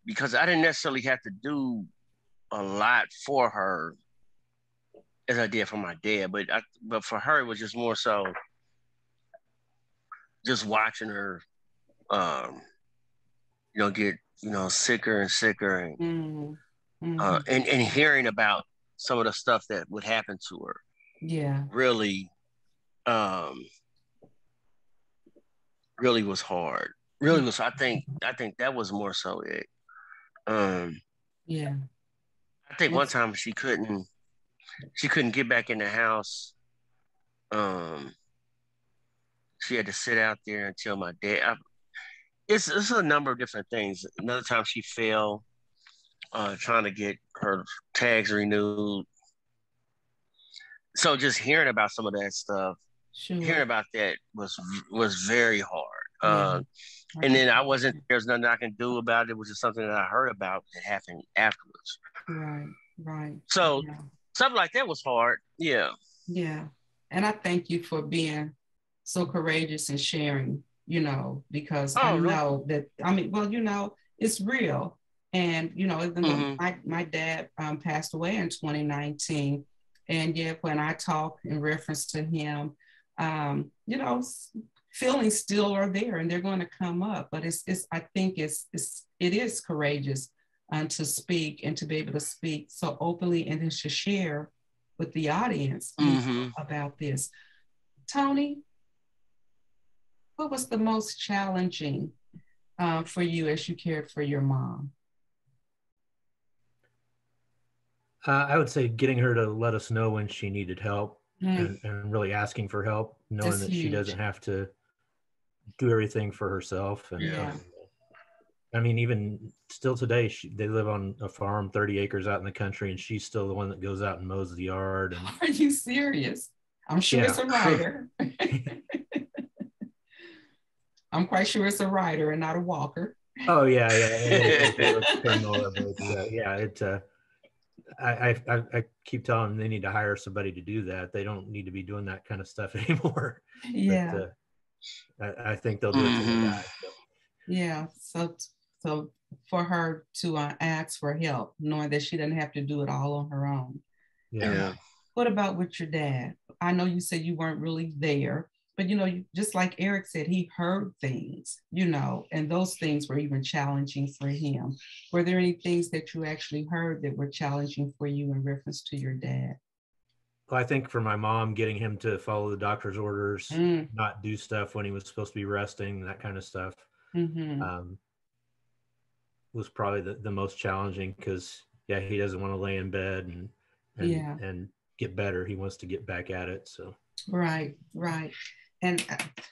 Because I didn't necessarily have to do a lot for her as I did for my dad, but for her it was just more so just watching her, get sicker and sicker, and hearing about some of the stuff that would happen to her. Yeah, really was hard. Really was. I think that was more so it. Yeah. I think one time she couldn't get back in the house She had to sit out there until my dad. It's a number of different things. Another time she fell trying to get her tags renewed. So just hearing about some of that stuff, hearing about that was very hard. And then there's nothing I can do about it. It was just something that I heard about that happened afterwards. Right. So something like that was hard. Yeah. Yeah. And I thank you for being so courageous and sharing, because I know that, it's real. And, even though my dad passed away in 2019, and yet when I talk in reference to him, feelings still are there and they're going to come up, but I think it is courageous to speak and to be able to speak so openly and then to share with the audience about this. Tony, what was the most challenging for you as you cared for your mom? I would say getting her to let us know when she needed help and really asking for help, knowing that she doesn't have to do everything for herself. And I mean, even still today, they live on a farm, 30 acres out in the country, and she's still the one that goes out and mows the yard. And, are you serious? I'm sure it's a rider. I'm quite sure it's a rider and not a walker. Oh yeah. I keep telling them they need to hire somebody to do that. They don't need to be doing that kind of stuff anymore. Yeah. But, I think they'll do it till they die. So. Yeah. So for her to ask for help, knowing that she doesn't have to do it all on her own. Yeah. What about with your dad? I know you said you weren't really there, but just like Eric said, he heard things, and those things were even challenging for him. Were there any things that you actually heard that were challenging for you in reference to your dad? Well, I think for my mom, getting him to follow the doctor's orders, not do stuff when he was supposed to be resting, that kind of stuff, was probably the most challenging because, he doesn't want to lay in bed and get better. He wants to get back at it. So right. And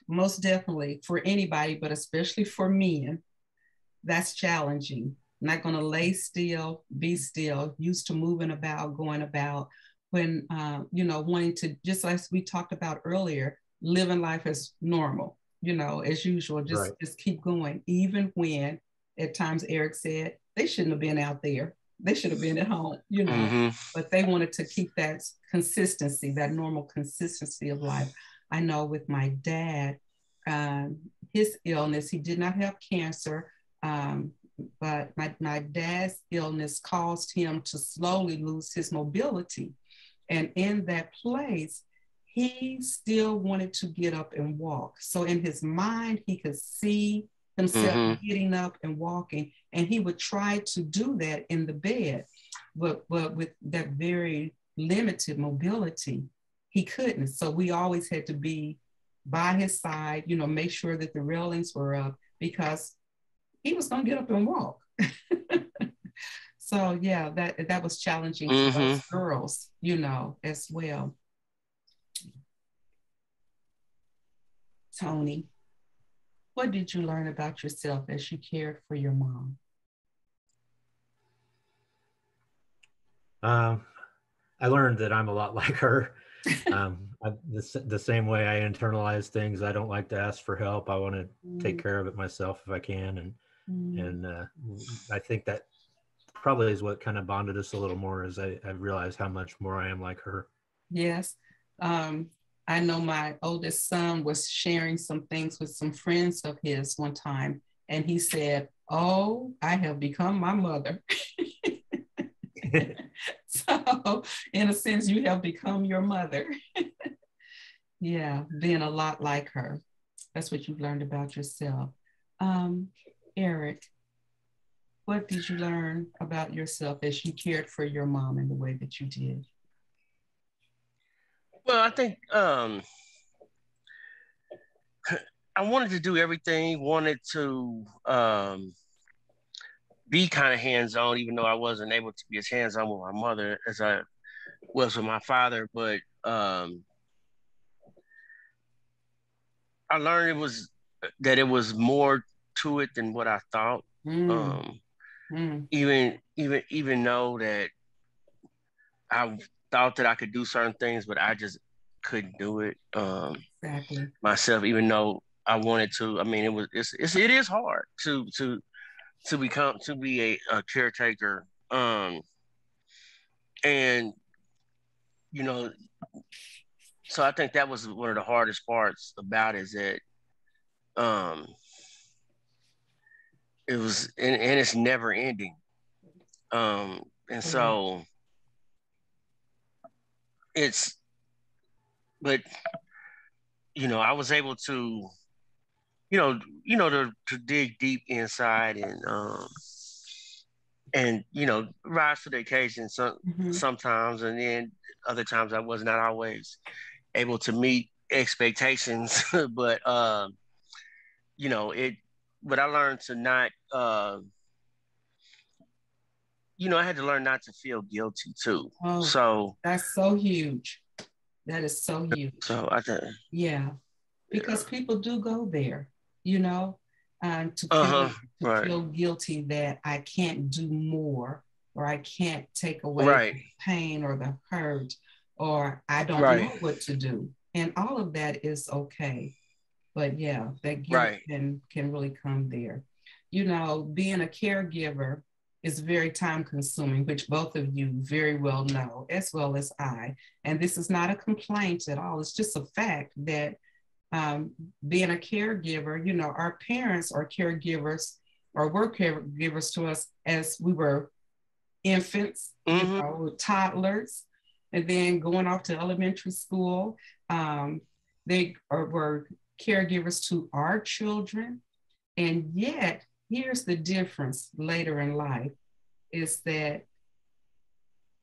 most definitely for anybody, but especially for men, that's challenging. Not going to lay still, be still, used to moving about, going about, when, wanting to, just as we talked about earlier, living life as normal, as usual, just keep going. Even when at times Eric said they shouldn't have been out there. They should have been at home, but they wanted to keep that consistency, that normal consistency of life. I know with my dad, his illness, he did not have cancer, but my dad's illness caused him to slowly lose his mobility. And in that place, he still wanted to get up and walk. So in his mind, he could see himself getting up and walking, and he would try to do that in the bed, but with that very limited mobility, he couldn't. So we always had to be by his side, make sure that the railings were up because he was going to get up and walk. So yeah, that was challenging for us girls, as well. Tony, what did you learn about yourself as you cared for your mom? I learned that I'm a lot like her. The same way I internalize things, I don't like to ask for help. I want to take care of it myself if I can. And I think that probably is what kind of bonded us a little more, as I realized how much more I am like her. Yes. I know my oldest son was sharing some things with some friends of his one time, and he said, "Oh, I have become my mother." So in a sense, you have become your mother. Yeah, being a lot like her. That's what you've learned about yourself. Eric, what did you learn about yourself as you cared for your mom in the way that you did? Well, I think I wanted to do everything, wanted to be kind of hands-on, even though I wasn't able to be as hands-on with my mother as I was with my father. But I learned it was more to it than what I thought. Mm. Even though that I thought that I could do certain things, but I just couldn't do it Exactly. myself, even though I wanted to. I mean, it is hard to be a caretaker. And you know, so I think that was one of the hardest parts about it, is that um it was, and it's never ending. And so it's, but I was able to, to dig deep inside and rise to the occasion sometimes, and then other times I was not always able to meet expectations. But it, but I learned to not I had to learn not to feel guilty too. Oh, So that's so huge. That is so huge. So I think, yeah, because people do go there, to feel guilty that I can't do more, or I can't take away the pain or the hurt, or I don't know what to do. And all of that is okay. But yeah, that guilt can really come there. Being a caregiver is very time consuming, which both of you very well know, as well as I. And this is not a complaint at all. It's just a fact that being a caregiver, our parents are caregivers, or were caregivers to us as we were infants, toddlers, and then going off to elementary school. They were caregivers to our children. And yet, here's the difference later in life, is that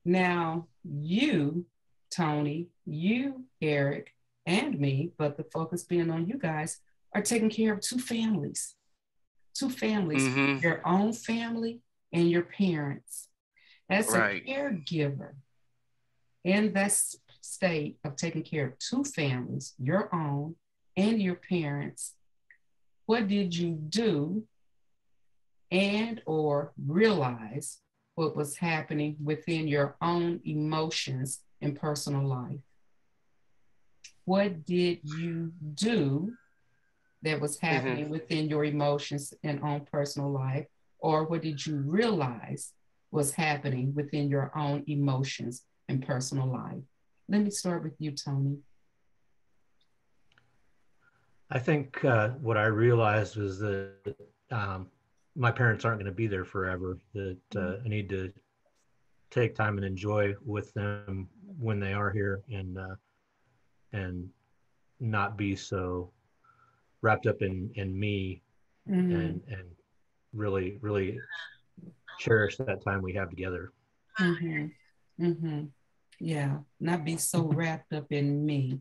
now you, Tony, you, Eric, and me, but the focus being on you guys, are taking care of two families, your own family and your parents. As a caregiver in that state of taking care of two families, your own and your parents, what did you do and or realize what was happening within your own emotions and personal life? What did you do that was happening within your emotions and own personal life? Or what did you realize was happening within your own emotions and personal life? Let me start with you, Tony. I think what I realized was that my parents aren't going to be there forever, that I need to take time and enjoy with them when they are here, and not be so wrapped up in me, and really, really cherish that time we have together. Yeah, not be so wrapped up in me,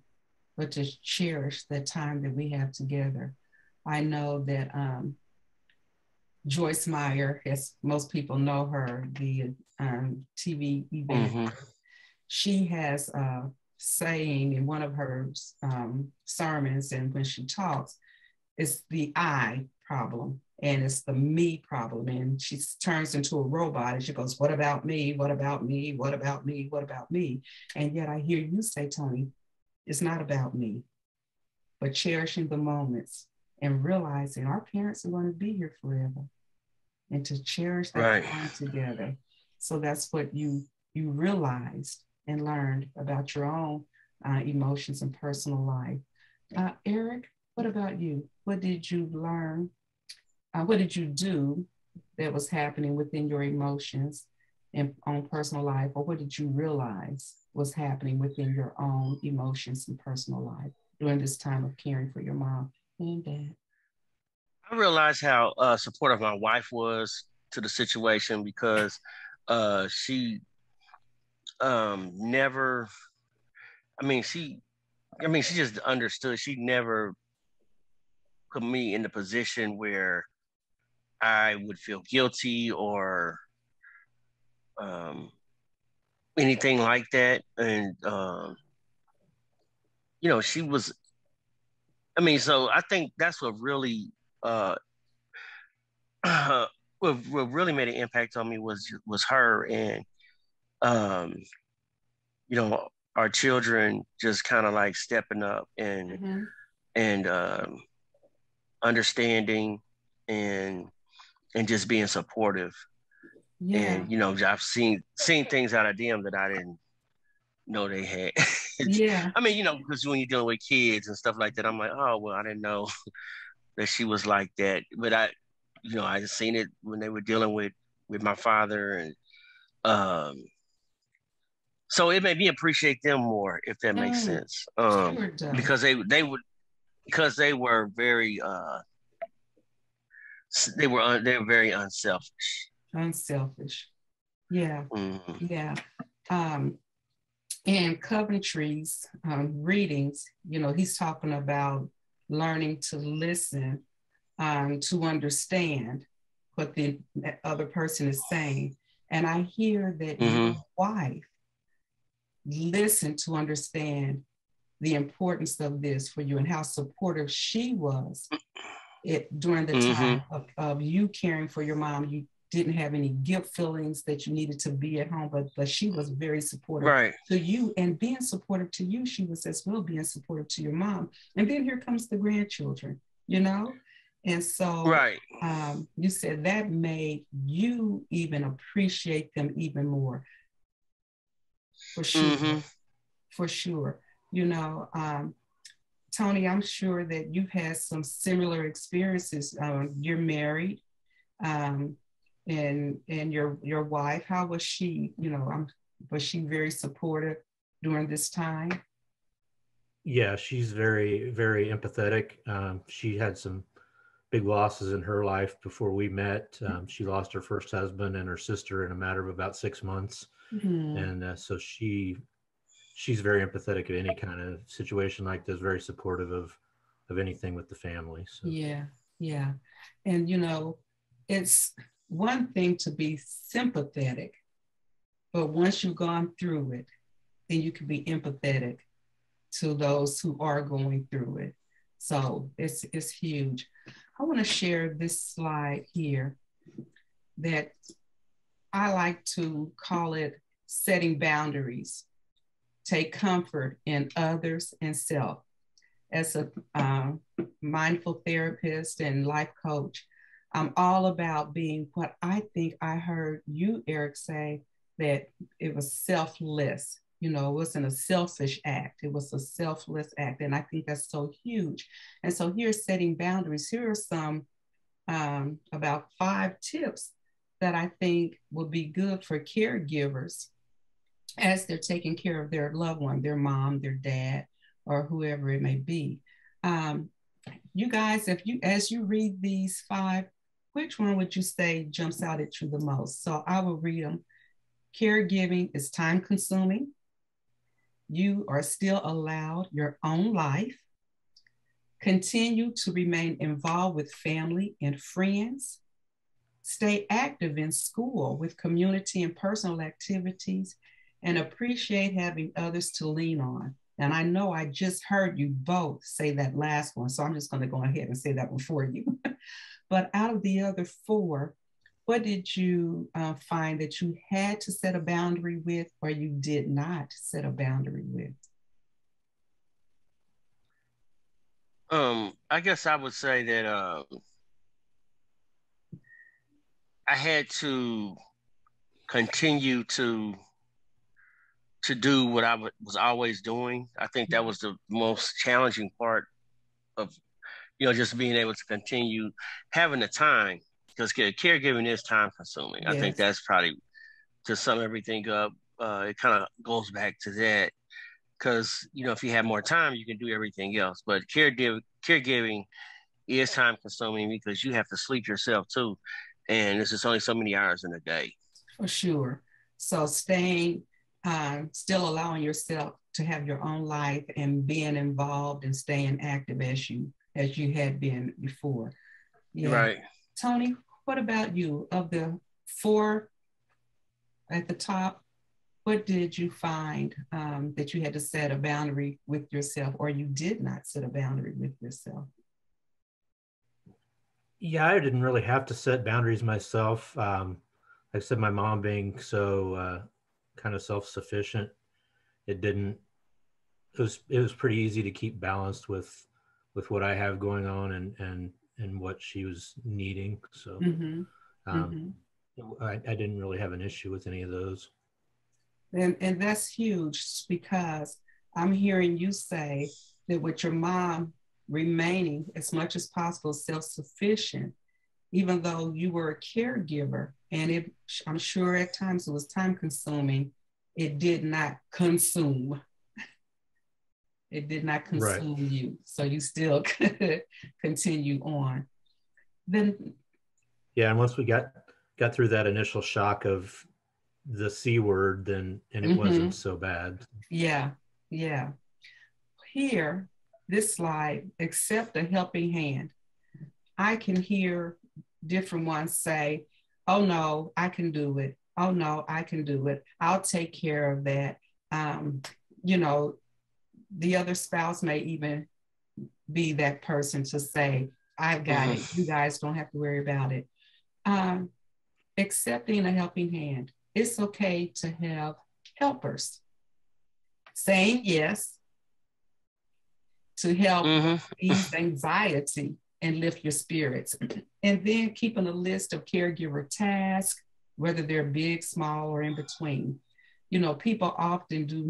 but to cherish the time that we have together. I know that Joyce Meyer, as most people know her, the TV event, she has a saying in one of her sermons, and when she talks, it's the I problem, and it's the me problem. And she turns into a robot and she goes, what about me? What about me? What about me? What about me? And yet I hear you say, Tony, it's not about me, but cherishing the moments and realizing our parents are going to be here forever, and to cherish that time together. So that's what you realized and learned about your own emotions and personal life. Eric, what about you? What did you learn? What did you do that was happening within your emotions and own personal life? Or what did you realize was happening within your own emotions and personal life during this time of caring for your mom and dad? I realized how supportive my wife was to the situation, because she never, she just understood. She never put me in the position where I would feel guilty or anything like that. And she was I mean, so I think that's what really what really made an impact on me was her, and um you know, our children just kind of like stepping up and understanding and just being supportive. Yeah. And you know, I've seen things out of them that I didn't know they had. Yeah. I mean, you know, because when you're dealing with kids and stuff like that, I'm like, oh well, I didn't know that she was like that. But I just seen it when they were dealing with my father, and so it made me appreciate them more, if that makes sense. Sure does. Because they were very they were very unselfish. Unselfish. Yeah. Mm-hmm. Yeah. In Coventry's readings, you know, he's talking about learning to listen, to understand what the other person is saying. And I hear that your wife listened to understand the importance of this for you and how supportive she was during the time of you caring for your mom. You didn't have any guilt feelings that you needed to be at home, but she was very supportive to you, and being supportive to you, she was as well being supportive to your mom. And then here comes the grandchildren, you know? And so you said that made you even appreciate them even more. For sure. For sure. You know, Tony, I'm sure that you've had some similar experiences. You're married, and your wife, how was she? You know, was she very supportive during this time? Yeah, she's very, very empathetic. She had some big losses in her life before we met. She lost her first husband and her sister in a matter of about 6 months. And so she's very empathetic at any kind of situation like this, very supportive of anything with the family. So. Yeah. And, you know, it's one thing to be sympathetic, but once you've gone through it, then you can be empathetic to those who are going through it. So it's huge. I want to share this slide here that I like to call it setting boundaries. Take comfort in others and self. As a mindful therapist and life coach, I'm all about being what I think I heard you, Eric, say, that it was selfless. You know, it wasn't a selfish act. It was a selfless act. And I think that's so huge. And so here's setting boundaries. Here are some about 5 tips that I think will be good for caregivers as they're taking care of their loved one, their mom, their dad, or whoever it may be. You guys, as you read these 5, which one would you say jumps out at you the most? So I will read them. Caregiving is time consuming. You are still allowed your own life. Continue to remain involved with family and friends. Stay active in school with community and personal activities, and appreciate having others to lean on. And I know I just heard you both say that last one, so I'm just going to go ahead and say that one for you. But out of the other 4, what did you find that you had to set a boundary with, or you did not set a boundary with? I guess I would say that I had to continue to do what I was always doing. I think that was the most challenging part of, you know, just being able to continue having the time, because caregiving is time consuming. Yes. I think that's probably, to sum everything up, it kind of goes back to that, because, you know, if you have more time, you can do everything else. But caregiving is time consuming because you have to sleep yourself too. And there's just only so many hours in a day. For sure. So staying, still allowing yourself to have your own life and being involved and staying active as you had been before. Yeah. Right. Tony, what about you? Of the 4 at the top, what did you find that you had to set a boundary with yourself, or you did not set a boundary with yourself? Yeah, I didn't really have to set boundaries myself. Like I said, my mom being so kind of self-sufficient, it didn't. It was pretty easy to keep balanced with what I have going on and what she was needing. So I didn't really have an issue with any of those. And that's huge, because I'm hearing you say that with your mom remaining as much as possible self-sufficient, even though you were a caregiver, and I'm sure at times it was time consuming, it did not consume. It did not consume right. you. So you still could continue on. Then, yeah, and once we got through that initial shock of the C word, then and it wasn't so bad. Yeah. Here, this slide, accept a helping hand. I can hear different ones say, oh no, I can do it. Oh no, I can do it. I'll take care of that. The other spouse may even be that person to say, I've got it. You guys don't have to worry about it. Accepting a helping hand. It's okay to have helpers. Saying yes to help ease anxiety and lift your spirits. And then keeping a list of caregiver tasks, whether they're big, small, or in between. People often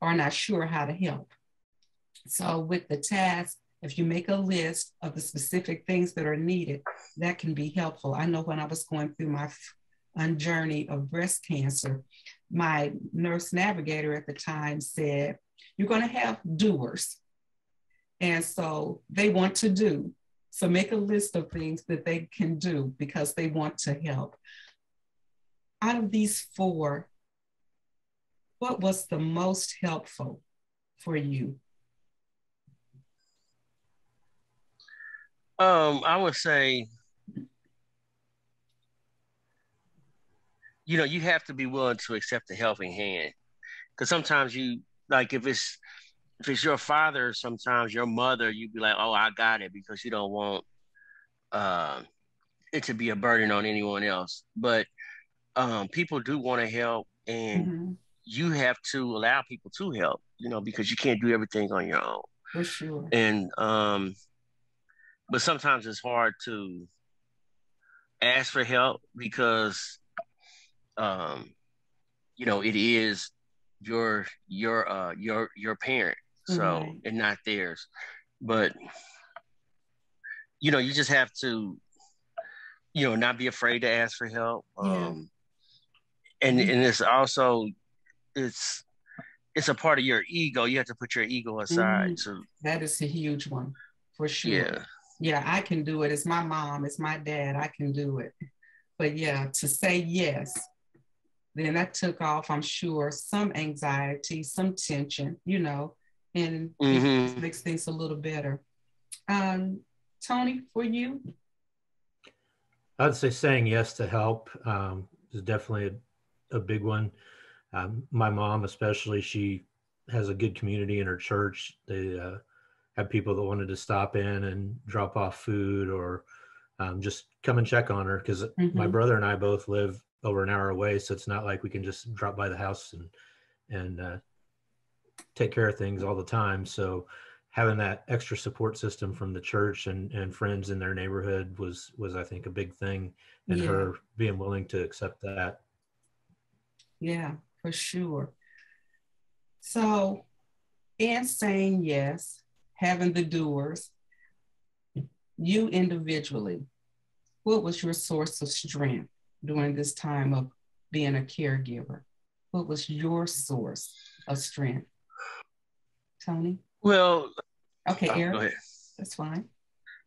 are not sure how to help. So with the task, if you make a list of the specific things that are needed, that can be helpful. I know when I was going through my journey of breast cancer, my nurse navigator at the time said, you're going to have doers. And so they want to do. So make a list of things that they can do because they want to help. Out of these four, what was the most helpful for you? I would say, you have to be willing to accept a helping hand. Because sometimes if it's your father, sometimes your mother, you'd be like, oh, I got it, because you don't want it to be a burden on anyone else. But people do want to help, and you have to allow people to help, because you can't do everything on your own. For sure. And but sometimes it's hard to ask for help because it is your parent, so and not theirs. But you just have to not be afraid to ask for help. And it's also it's a part of your ego. You have to put your ego aside. So that is a huge one, for sure. Yeah, I can do it. It's my mom, it's my dad, I can do it. But yeah, to say yes, then that took off, I'm sure, some anxiety, some tension, and it makes things a little better. Tony, for you? I'd say saying yes to help is definitely a big one. My mom, especially, she has a good community in her church. They have people that wanted to stop in and drop off food or just come and check on her, because my brother and I both live over an hour away, so it's not like we can just drop by the house and take care of things all the time. So having that extra support system from the church and friends in their neighborhood was I think a big thing, and her being willing to accept that. Yeah, for sure. So, and saying yes, having the doers, you individually, what was your source of strength during this time of being a caregiver? What was your source of strength? Tony? Well, okay, Eric, go ahead. That's fine.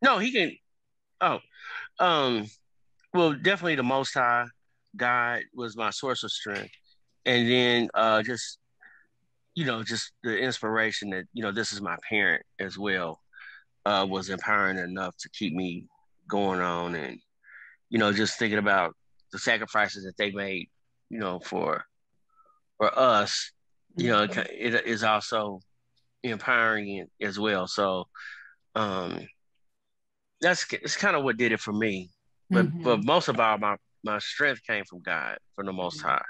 No, he can. Well, definitely the Most High God was my source of strength, and then just the inspiration that this is my parent as well was empowering enough to keep me going on, and just thinking about the sacrifices that they made for us, it is also empowering as well. So it's kind of what did it for me. But most of all, my strength came from God, from the Most High.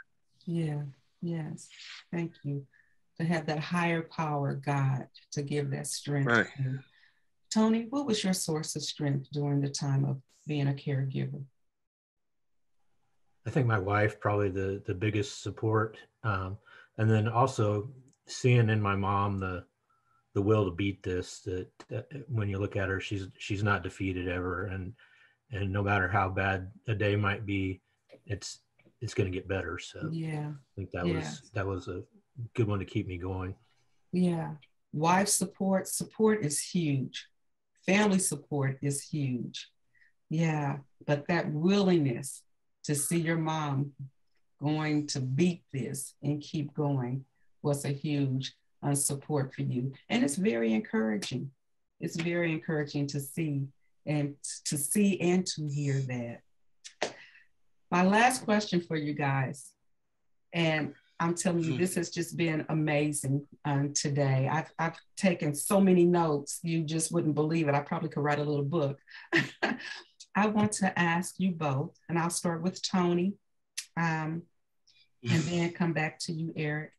Yeah. Yes. Thank you. To have that higher power, God, to give that strength. Right. To you. Tony, what was your source of strength during the time of being a caregiver? I think my wife, probably the biggest support. And then also seeing in my mom the will to beat this, that when you look at her, she's not defeated ever. And no matter how bad a day might be, it's going to get better. So yeah, I think that was a good one to keep me going. Yeah. Wife support is huge. Family support is huge. Yeah. But that willingness to see your mom going to beat this and keep going was a huge support for you. And it's very encouraging. It's very encouraging to see and to hear that. My last question for you guys, and I'm telling you, this has just been amazing today. I've taken so many notes, you just wouldn't believe it. I probably could write a little book. I want to ask you both, and I'll start with Tony, and then come back to you, Eric.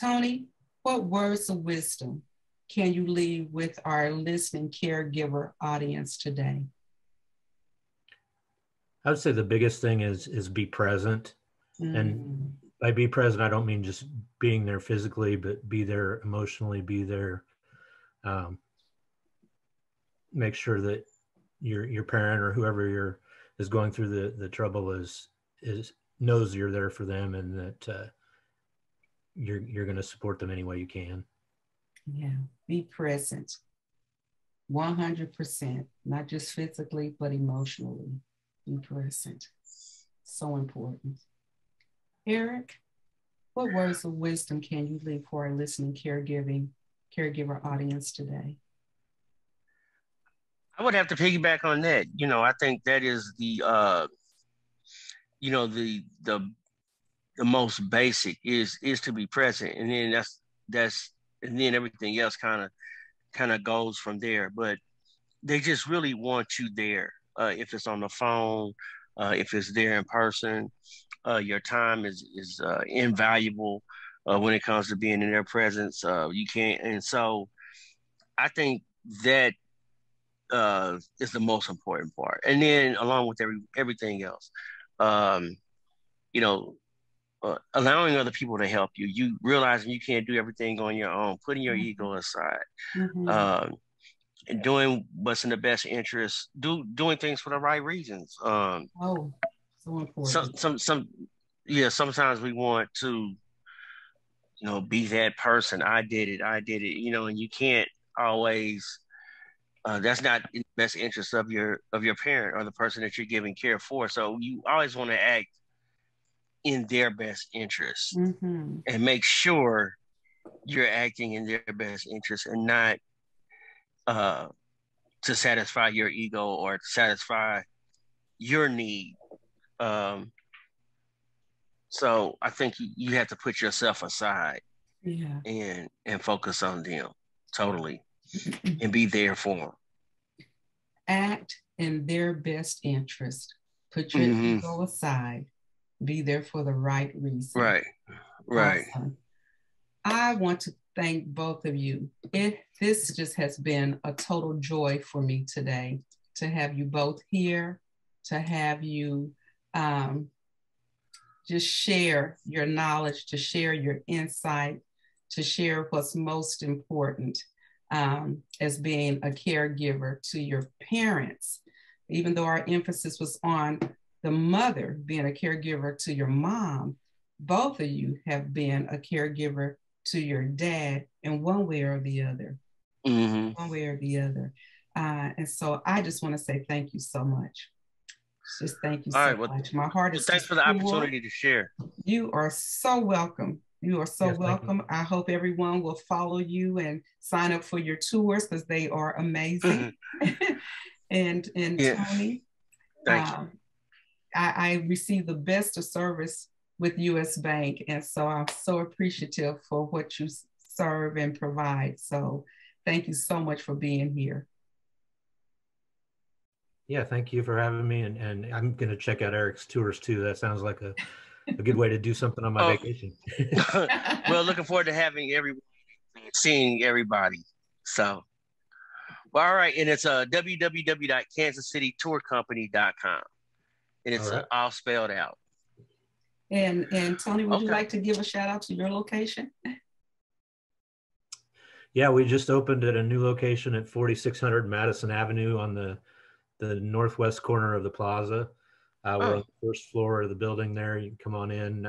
Tony, what words of wisdom can you leave with our listening caregiver audience today? I would say the biggest thing is be present. And by be present, I don't mean just being there physically, but be there emotionally, be there. Make sure that your parent or whoever is going through the trouble is knows you're there for them, and that you're going to support them any way you can. Yeah, be present, 100%, not just physically, but emotionally. Be present. So important. Eric, what words of wisdom can you leave for our listening caregiver audience today? I would have to piggyback on that. I think that is the most basic is to be present, and then that's and then everything else kind of goes from there. But they just really want you there. If it's on the phone, if it's there in person, your time is invaluable when it comes to being in their presence. You can't, and so I think that is the most important part. And then along with everything else, allowing other people to help you. You realizing you can't do everything on your own, putting your ego aside. And doing what's in the best interest, doing things for the right reasons. So important. Sometimes we want to, be that person. I did it, and you can't always. That's not in the best interest of your parent or the person that you're giving care for. So you always want to act in their best interest and make sure you're acting in their best interest and not to satisfy your ego or to satisfy your need. So I think you have to put yourself aside and focus on them totally and be there for them. Act in their best interest. Put your ego aside. Be there for the right reason. Right. Awesome. I want to thank both of you. This just has been a total joy for me today to have you both here, to have you just share your knowledge, to share your insight, to share what's most important as being a caregiver to your parents. Even though our emphasis was on the mother being a caregiver to your mom, both of you have been a caregiver to your dad in one way or the other. One way or the other. And so I just want to say thank you so much. Just thank you so much. My heart is thanks for the opportunity to share. You are so welcome. You are so welcome. I hope everyone will follow you and sign up for your tours because they are amazing. and Tony, thank you. I receive the best of service with U.S. Bank. And so I'm so appreciative for what you serve and provide. So thank you so much for being here. Yeah, thank you for having me. And I'm going to check out Eric's tours too. That sounds like a good way to do something on my vacation. Well, looking forward to having seeing everybody. So, well, all right. And it's www.kansascitytourcompany.com. And it's all spelled out. And Tony, would you like to give a shout out to your location? Yeah, we just opened at a new location at 4600 Madison Avenue on the northwest corner of the plaza. We're on the first floor of the building there. You can come on in.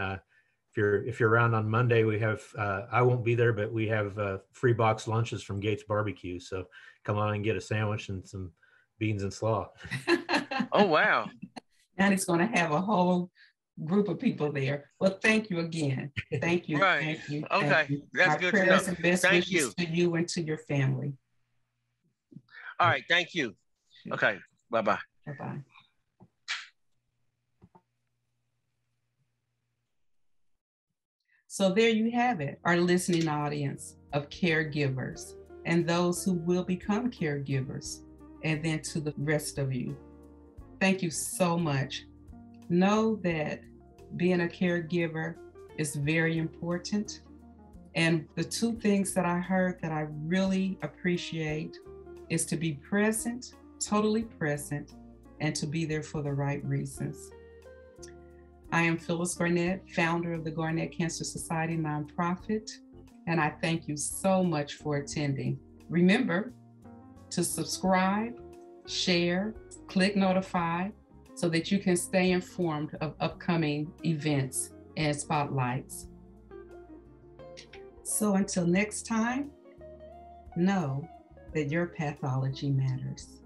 If you're around on Monday, we have, I won't be there, but we have free box lunches from Gates Barbecue. So come on and get a sandwich and some beans and slaw. Oh, wow. And it's going to have a whole group of people there. Well, thank you again. Thank you. Right. Thank you. Okay. Thank you. That's My good prayers to know. And best Thank wishes you. to you and to your family. All right. Thank you. Okay. Bye-bye. Bye-bye. So there you have it, our listening audience of caregivers and those who will become caregivers, and then to the rest of you. Thank you so much. Know that being a caregiver is very important. And the two things that I heard that I really appreciate is to be present, totally present, and to be there for the right reasons. I am Phyllis Garnett, founder of the Garnett Cancer Society nonprofit, and I thank you so much for attending. Remember to subscribe, share, click notify so that you can stay informed of upcoming events and spotlights. So until next time, know that your pathology matters.